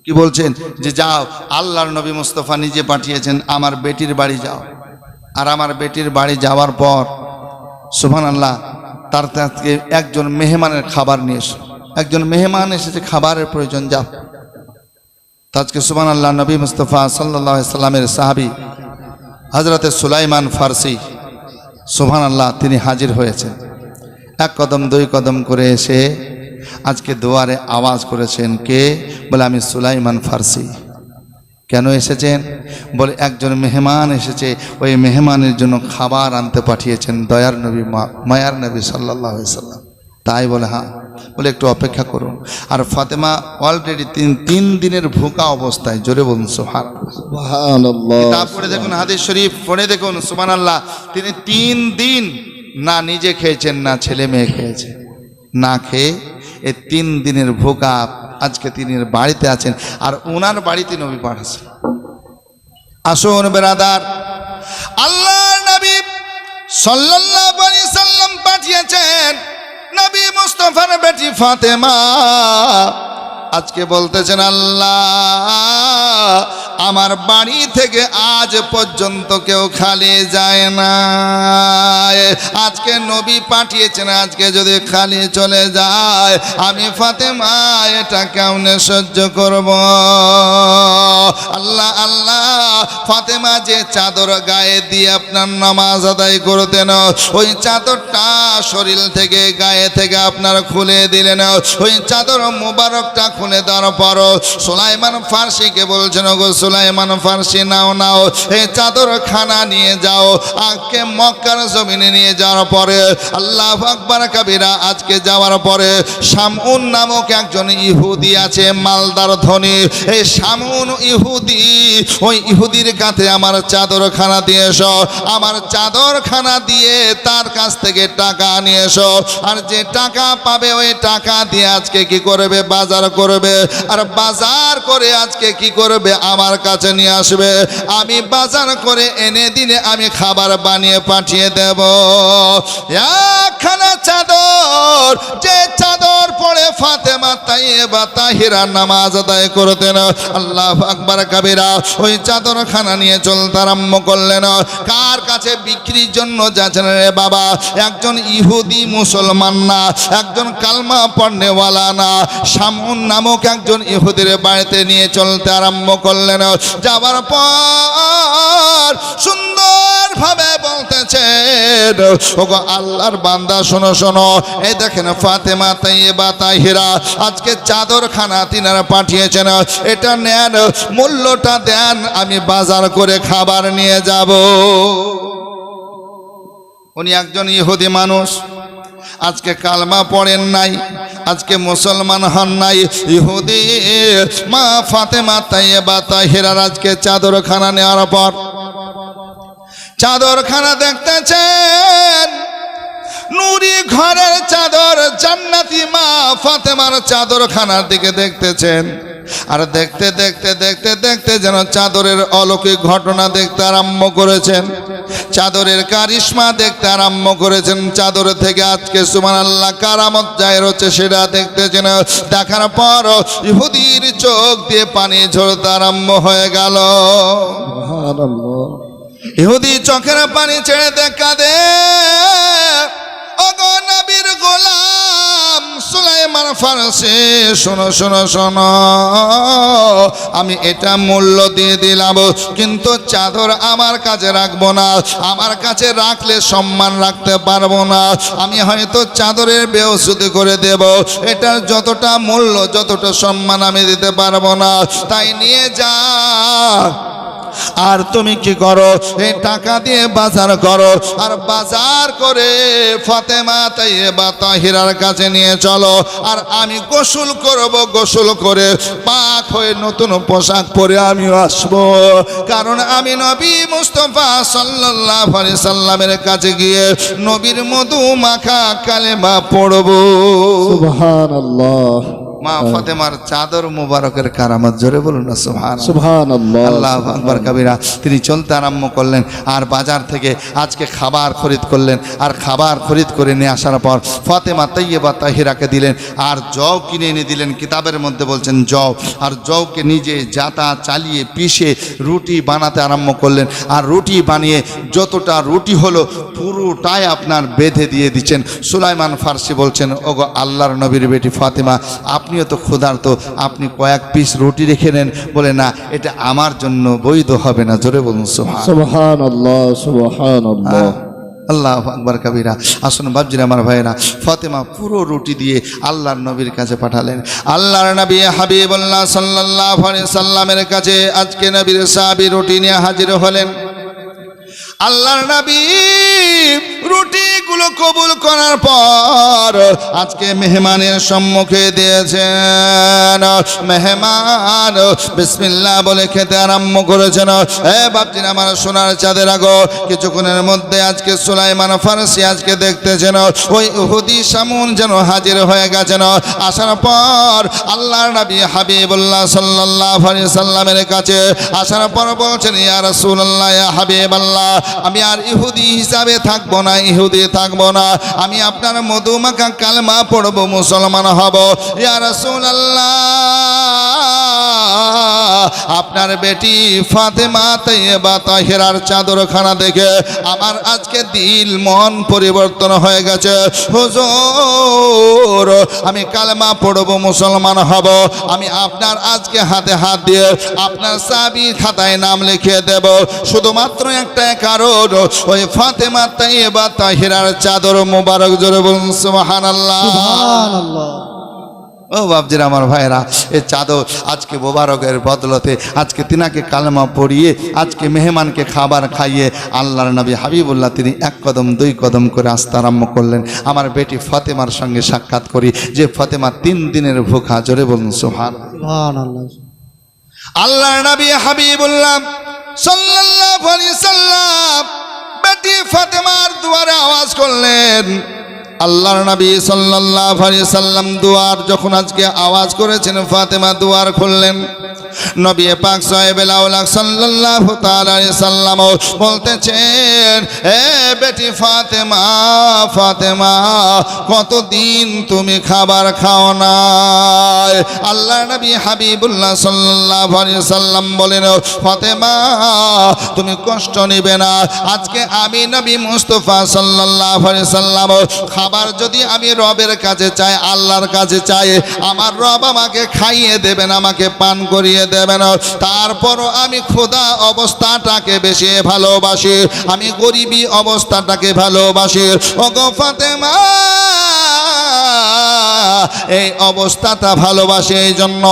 কি বলছেন যে যাও, আল্লাহর নবী মুস্তাফা নিজে পাঠিয়েছেন আমার বেটির বাড়ি যাও, আর আমার বেটির বাড়ি যাওয়ার পর সুবহানাল্লাহ তার কাছে একজন মেহমানের খাবার নিয়ে এসো। একজন মেহমান এসেছে, খাবারের প্রয়োজন, যাও। আজকে সুবহানাল্লাহ নবী মুস্তাফা সাল্লাল্লাহু আলাইহি সাল্লামের সাহাবী হযরতে সুলাইমান ফারসি সুবহানাল্লাহ তিনি হাজির হয়েছেন। এক কদম দুই কদম করে এসে আজকে দুয়ারে আওয়াজ করেছেন, কে? বলে আমি সুলাইমান ফারসি। কেন এসেছেন? বলে একজন মেহমান এসেছে, ওই মেহমানের জন্য খাবার আনতে পাঠিয়েছেন দয়ার নবী মায়ার নবী সাল্লাল্লাহু আলাইহি সাল্লাম। তাই বলে হ্যাঁ। বলে একটু অপেক্ষা করুন। আর ফাতেমা অলরেডি 3 দিনের ভুকা অবস্থায়, জোরে বলুন সুবহানাল্লাহ। সুবহানাল্লাহ। কিতাব পড়ে দেখুন, হাদিস শরীফ পড়ে দেখুন, সুবহানাল্লাহ। তিনি 3 দিন না নিজে খেয়েছেন না ছেলে মেয়ে খেয়েছে, না খেয়ে এই 3 দিনের ভুকা আজকে তিনি বাড়িতে আছেন, আর ওনার বাড়িতে নবী পাঠাচ্ছেন। আসুন বেরাদার, আল্লাহর নবী সাল্লাল্লাহু আলাইহি সাল্লাম পাঠিয়েছেন নবী মুস্তাফার বেটি ফাতেমা। আজকে বলতেছেন আল্লাহ আমার বাড়ি থেকে আজ পর্যন্ত কেউ খালি যায় না, আজকে নবী পাঠিয়েছেন, আজকে যদি খালি চলে যায় আমি ফাতেমা এটা কেমনে সহ্য করব? আল্লাহ আল্লাহ, ফাতেমা যে চাদর গায়ে দিয়ে আপনার নামাজ আদায় করতেন, ওই চাদরটা শরীর থেকে গায়ে থেকে আপনার খুলে দিলেন। ওই চাদর মুবারকটা খুলে দেওয়ার পর সুলাইমান ফারসিকে বলছেন, গো সুলাইমান ফারসি নাও নাও এই চাদর খানা নিয়ে যাও। আজকে মক্কার জমিনে নিয়ে যাওয়ার পরে আল্লাহু আকবার কাবীরা, আজকে যাওয়ার পরে শামউন নামক একজন ইহুদি আছে, মালদার ধনী। এই শামউন ইহুদি, ওই ইহুদির কাছে আমার চাদর খানা দিয়ে এসো, আমার চাদর খানা দিয়ে তার কাছ থেকে টাকা নিয়ে এসো। আর যে টাকা পাবে ওই টাকা দিয়ে আজকে কি করবে? বাজার করবে। আর বাজার করে আজকে কি করবে? আমার কাছে নিয়ে আসবে। আমি বাজার করে এনে দিলে আমি খাবার বানিয়ে পাঠিয়ে দেব। একখানা চাদর, যে চাদর পরে ফাতেমা তাইয়্যিবা তাহিরা নামাজ আদায় করতেন, আল্লাহু আকবার কাবীরা, ওই চাদর খানা নিয়ে চলতে আরম্ভ করলেন। কার কাছে বিক্রির জন্য যাচ্ছেন রে বাবা? একজন ইহুদি মুসলমান না, একজন কালমা পড়নেওয়ালা না, শামউন নামক একজন ইহুদির বাড়িতে নিয়ে চলতে আরম্ভ করলেন। যাওয়ার পর সুন্দরভাবে বলতেছেন, ওগো আল্লাহর বান্দা শোনো শোনো, এই দেখেন ফাতেমা তাইয়্যিবা তাহিরা আজকে চাদর খানা তিনারা পাঠিয়েছেন, এটা নেন, মূল্যটা দেন, আমি বাজার করে খাবার নিয়ে যাব। উনি একজন ইহুদি মানুষ, আজকে কালমা পড়েন নাই, আজকে মুসলমান হন নাই, ইহুদি। মা ফাতেমা তাইয়্যিবা তাহিরার আজকে চাদর খানা নেওয়ার পর চাদর খানা দেখতেছেন, নুরি ঘরের চাদর, জান্নাতি মা ফাতেমার চাদর খানার দিকে দেখতেছেন। আর দেখতে দেখতে দেখতে দেখতে যেন চাদরের অলৌকিক ঘটনা দেখতে আরম্ভ করেছেন, চাদরের কারিশমা দেখতে আরম্ভ করেছেন। চাদর থেকে আজকে সুবহানাল্লাহ কারামত জাহির হচ্ছে সেটা দেখতেছেন। দেখার পর ইহুদির চোখ দিয়ে পানি ঝরতে আরম্ভ হয়ে গেল। সুবহানাল্লাহ। ইহুদি চোখের পানি ছেড়ে দেখা দে, ওগো নবীর গোলাম সুলাইমান ফারসি, শোনো শোনো শোনো, আমি এটা মূল্য দিয়ে দিলাম, কিন্তু চাদর আমার কাছে রাখবো না, আমার কাছে রাখলে সম্মান রাখতে পারবো না, আমি হয়তো চাদরের বেওসুদি করে দেব, এটার যতটা মূল্য যতটা সম্মান আমি দিতে পারবো না, তাই নিয়ে যা। আর তুমি কি করো, এই টাকা দিয়ে বাজার করো, আর বাজার করে ফাতেমা তাইয়্যিবা তাহিরার কাছে নিয়ে চলো। আর আমি গোসল করব, গোসল করে পাক হয়ে নতুন পোশাক পরে আমিও আসবো, কারণ আমি নবী মুস্তাফা সাল্লাল্লাহু আলাইহি সাল্লামের কাছে গিয়ে নবীর মধু মাখা কালেমা পড়বো। সুবহানাল্লাহ। মা ফাতেমার চাদর মুবারকের কারামত, জোরে বলুন না সুবহানাল্লাহ। সুবহানাল্লাহ। আল্লাহু আকবার কবিরা। তিনি চলতে আরম্ভ করলেন, আর বাজার থেকে আজকে খাবার খরিদ করলেন, আর খাবার খরিদ করে নিয়ে আসার পর ফাতেমা তাইয়্যিবা তাহিরাকে দিলেন, আর জও কিনে এনে দিলেন। কিতাবের মধ্যে বলছেন জও, আর জওকে নিজে জাতা চালিয়ে পিষে রুটি বানাতে আরম্ভ করলেন, আর রুটি বানিয়ে যতটা রুটি হলো পুরোটাই আপনার বেঁধে দিয়ে দিচ্ছেন। সুলাইমান ফার্সি বলছেন, ওগো আল্লাহর নবীর বেটি ফাতেমা, আপনিও তো ক্ষুধার্ত, আপনি কয়েক পিস রুটি রেখে নেন। বলে না, এটা আমার জন্য বৈধ হবে না, জোরে বলুন সুবহানাল্লাহ। সুবহানাল্লাহ। সুবহানাল্লাহ। আল্লাহু আকবার কবিরা। আসুন বাপজিরা, আমার ভাইয়েরা, ফাতেমা পুরো রুটি দিয়ে আল্লাহর নবীর কাছে পাঠালেন। আল্লাহর নবী হাবিবুল্লাহ সাল্লাল্লাহু আলাইহি সাল্লামের কাছে আজকে নবীর সাহাবী রুটি নিয়ে হাজির হলেন। আল্লাহর নবী রুটিগুলো কবুল করার পর আজকে মেহমানের সম্মুখে দিয়েছেন। মেহমান বিসমিল্লাহ বলে খেতে আরম্ভ করেছেন। বাপজিরা আমার, সোনার চাঁদের আগো কিছুক্ষণের মধ্যে আজকে সুলাইমান ফারসি আজকে দেখতেছেন ওই ইহুদি শামুন যেন হাজির হয়ে গেছেন। আসার পর আল্লাহর নবী হাবিবুল্লাহ সাল্লাল্লাহু আলাইহি সাল্লামের কাছে আসার পর বলছেন, ইয়া রাসূলুল্লাহ, ইয়া হাবিবাল্লাহ, আমি আর ইহুদি হিসাবে থাকবো না, ইহুদি থাকবো না, আমি আপনার মধুমাখা কালেমা পড়বো, মুসলমান হব। ইয়া রাসূলুল্লাহ, আপনার বেটি ফাতেমা তাইয়্যিবা তাহিরার চাদরখানা দেখে আমার আজকে দিল মন পরিবর্তন হয়ে গেছে। হুজুর, আমি কালেমা পড়বো, মুসলমান হব। আমি আপনার আজকে হাতে হাত দিয়ে আপনার সাবি খাতায় নাম লিখিয়ে দেব, শুধুমাত্র একটা কারণ, ওই ফাতেমা তাইয়্যিবা তাহিরার চাদর মুবারক, জোরে বলুন সুবহানাল্লাহ। সুবহানাল্লাহ। ও বাপজিরা আমার ভাইরা, এই চাদর আজকে মোবারকের বদলতে আজকে তিনাকে কালেমা পড়িয়ে আজকে মেহমানকে খাবার খাইয়ে আল্লাহর নবী হাবিবুল্লাহ তিনি এক কদম দুই কদম করে আসতে আরম্ভ করলেন। আমার বেটি ফাতেমার সঙ্গে সাক্ষাৎ করি, যে ফাতেমা 3 দিনের ভুখা, জোরে বলুন সুবহানাল্লাহ। আল্লাহর নবী হাবিবুল্লাহ সাল্লাল্লাহু আলাইহি সাল্লাম বেটি ফাতেমার দুয়ারে আওয়াজ করলেন। আল্লাহর নবী সাল্লাল্লাহু আলাইহি সাল্লাম দুয়ার যখন আজকে আওয়াজ করেছেন, ফাতেমা দুয়ার খুললেন। নবী পাক সাহেবে লাউলাক সাল্লাল্লাহু তাআলা আলাইহি সাল্লাম বলতেছেন, এ বেটি ফাতেমা, ফাতেমা, কতদিন তুমি খাবার খাও না? আল্লাহর নবী হাবিবুল্লাহ সাল্লাল্লাহু আলাইহি সাল্লাম বলেন, ফাতেমা, তুমি কষ্ট নেবে না, আজকে আমি নবী মুস্তাফা সাল্লাল্লাহু আলাইহি সাল্লাম খাবার যদি আমি রবের কাছে চাই, আল্লাহর কাছে চাই, আমার রব আমাকে খাইয়ে দেবেন, আমাকে পান করিয়ে দেবেন। তারপরও আমি ক্ষুধা অবস্থাটাকে বেশি ভালোবাসি, আমি গরিবী অবস্থাটাকে ভালোবাসি। ওগো ফাতেমা, এই অবস্থাটা ভালোবাসে, এই জন্য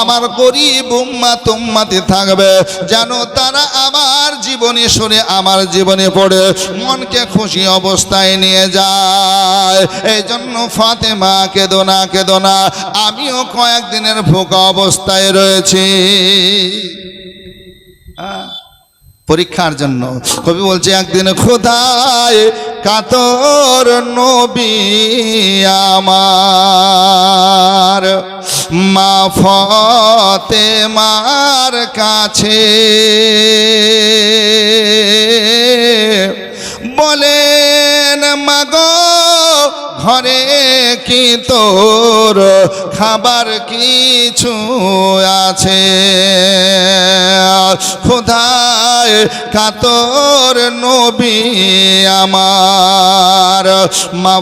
আমার গরিব উম্মাত উম্মাতি থাকবে, যেন তারা আমার জীবনে শুনে আমার জীবনে পড়ে মনকে খুশি অবস্থায় নিয়ে যায়। এই জন্য ফাতেমা, কেঁদো না, কেঁদো না, আমিও কয়েকদিনের ভোকা অবস্থায় রয়েছি। পরীক্ষার জন্য কবি বলছে, একদিন খোদায় কাতর নবী আমার মা ফাতেমার কাছে বলেন, মাগো ঘরে কি তোর খাবার কিছু আছে? খোদায় কাতর নবী আমার মা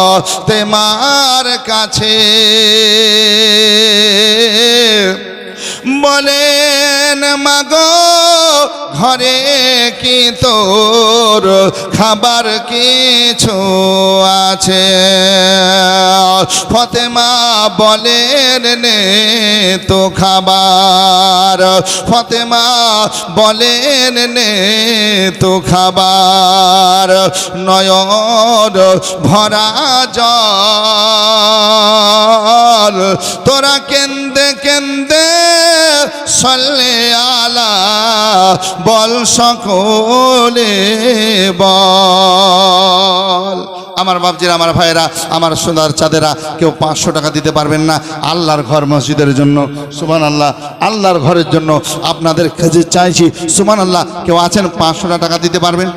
ফাতেমার কাছে বলেন, মাগো ঘরে কি তোর খাবার কিছু আছে? ফাতেমা বলেন নে তো খাবার, ফাতেমা বলেন নে তো খাবার, নয়ন ভরা জল তোরা কেন্দে কেন্দে সল্লে আলা বল সকলে বল। আমার বাপজিরা, আমার ভাইরা, আমার সোনার চাঁদেরা, কেউ 500 টাকা দিতে পারবেন না আল্লাহর ঘর মসজিদের জন্য? সুবহানাল্লাহ, আল্লাহর ঘরের জন্য আপনাদের কাছে চাইছি। সুবহানাল্লাহ, কেউ আছেন 500 টাকা দিতে পারবেন?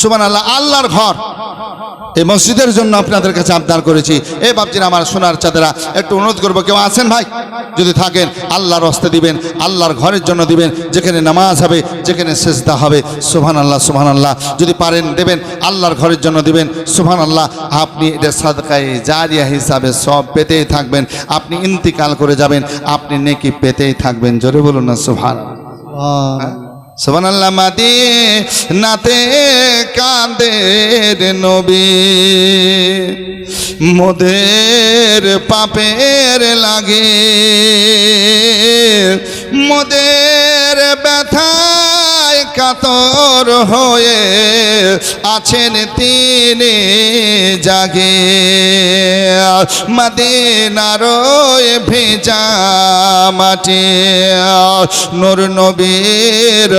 সুবহানাল্লাহ, আল্লাহর ঘর এই মসজিদের জন্য আপনাদের কাছে আবদার করেছি। এই বাপজিরা, আমার সোনার চাঁদেরা, একটু অনুরোধ করবো, কেউ আছেন ভাই? যদি থাকেন আল্লাহর হস্তে দিবেন, আল্লাহর ঘরের জন্য দিবেন, যেখানে নামাজ হবে, যেখানে সেজদা হবে। সুবহানাল্লাহ, সুবহানাল্লাহ, যদি পারেন দেবেন, আল্লাহর ঘরের জন্য দিবেন। সুবহানাল্লাহ, আপনি এটা সাদকায়ে জারিয়া হিসাবে সব পেতেই থাকবেন। আপনি ইন্তিকাল করে যাবেন, আপনি নেকি পেতেই থাকবেন। জোরে বলুন না সুবহানাল্লাহ। সুবহানাল্লাহ। মদিনাতে কাঁদের নবী, মোদের পাপের লাগে, মোদের ব্যথায় কাতর হয়ে আছেন তিনি জাগে। মদিনার ভেজা মাটি, নূর নবীর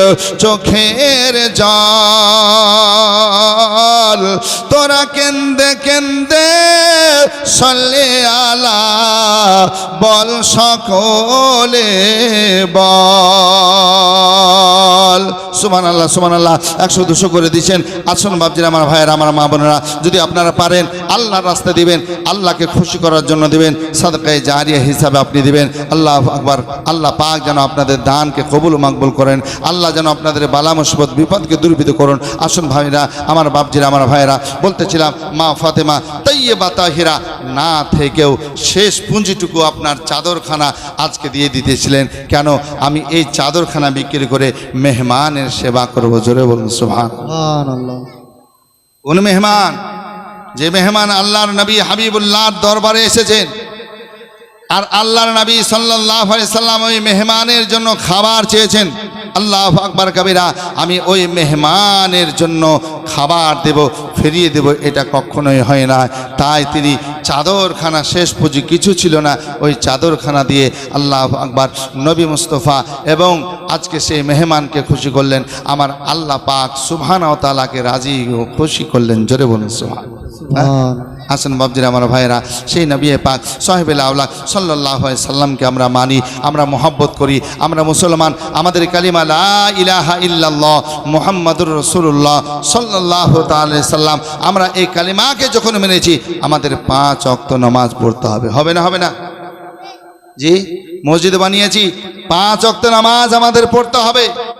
চোখের জল তোরা কেন্দে কেন্দে সল্লে আলা বল সকলে বল। সুবহানাল্লাহ, সুবহানাল্লাহ। 100-200 করে দিচ্ছেন। আসুন বাপজিরা, আমার ভাইয়েরা, আমার মা বোনেরা, যদি আপনারা পারেন আল্লাহর রাস্তা দিবেন, আল্লাহকে খুশি করার জন্য দিবেন, সাদকায়ে জারিয়া হিসাবে আপনি দিবেন। আল্লাহ আকবার। আল্লাহ পাক যেন আপনাদের দানকে কবুল মাকবুল করেন, আল্লাহ যেন আপনাদের বালা মুসিবত বিপদকে দূরীভূত করুন। আসুন ভাইরা, আমার বাপজিরা, আমার ভাইয়েরা, বলতেছিলাম মা ফাতেমা তাইয়্যিবা তাহিরা না থেকেও শেষ পুঁজিটুকু আপনার চাদরখানা আজকে দিয়ে দিতেছিলেন। কেন? আমি এই চাদরখানা বিক্রি করে মেহমানের সেবা করবো। জোরে বলুন সুবহানাল্লাহ। কোন মেহমান? যে মেহমান আল্লাহর নবী হাবিবুল্লাহর দরবারে এসেছেন, আর আল্লাহর নবী সাল্লাল্লাহু আলাইহি সাল্লাম ওই মেহমানের জন্য খাবার চেয়েছেন। আল্লাহু আকবার কবিরা। আমি ওই মেহমানের জন্য খাবার দেব, ফিরিয়ে দেব, এটা কখনোই হয় না। তাই তিনি চাদরখানা, শেষ পুঁজি কিছু ছিল না, ওই চাদরখানা দিয়ে আল্লাহু আকবার নবী মুস্তাফা এবং আজকে সেই মেহমানকে খুশি করলেন। আমার আল্লাহ পাক সুবহানাহু ওয়া তাআলাকে রাজি ও খুশি করলেন। জোরে বলুন সুবহানাল্লাহ। আসেন বাপজিরা, আমার ভাইয়েরা, সেই নবী পাক সাহেবুল আওলাদ সাল্লাল্লাহু আলাইহি সাল্লামকে আমরা মানি, আমরা মহব্বত করি, আমরা মুসলমান। আমাদের কালিমা লা ইলাহা ইল্লাল্লাহ মুহাম্মাদুর রাসূলুল্লাহ সাল্লাল্লাহু তাআলা আলাইহি সাল্লাম, আমরা এই কালিমাকে যখন মেনেছি, আমাদের 5 ওয়াক্ত নামাজ পড়তে হবে। হবে না? হবে না? জি, মসজিদ বানিয়েছি, 5 ওয়াক্ত নামাজ আমাদের পড়তে হবে।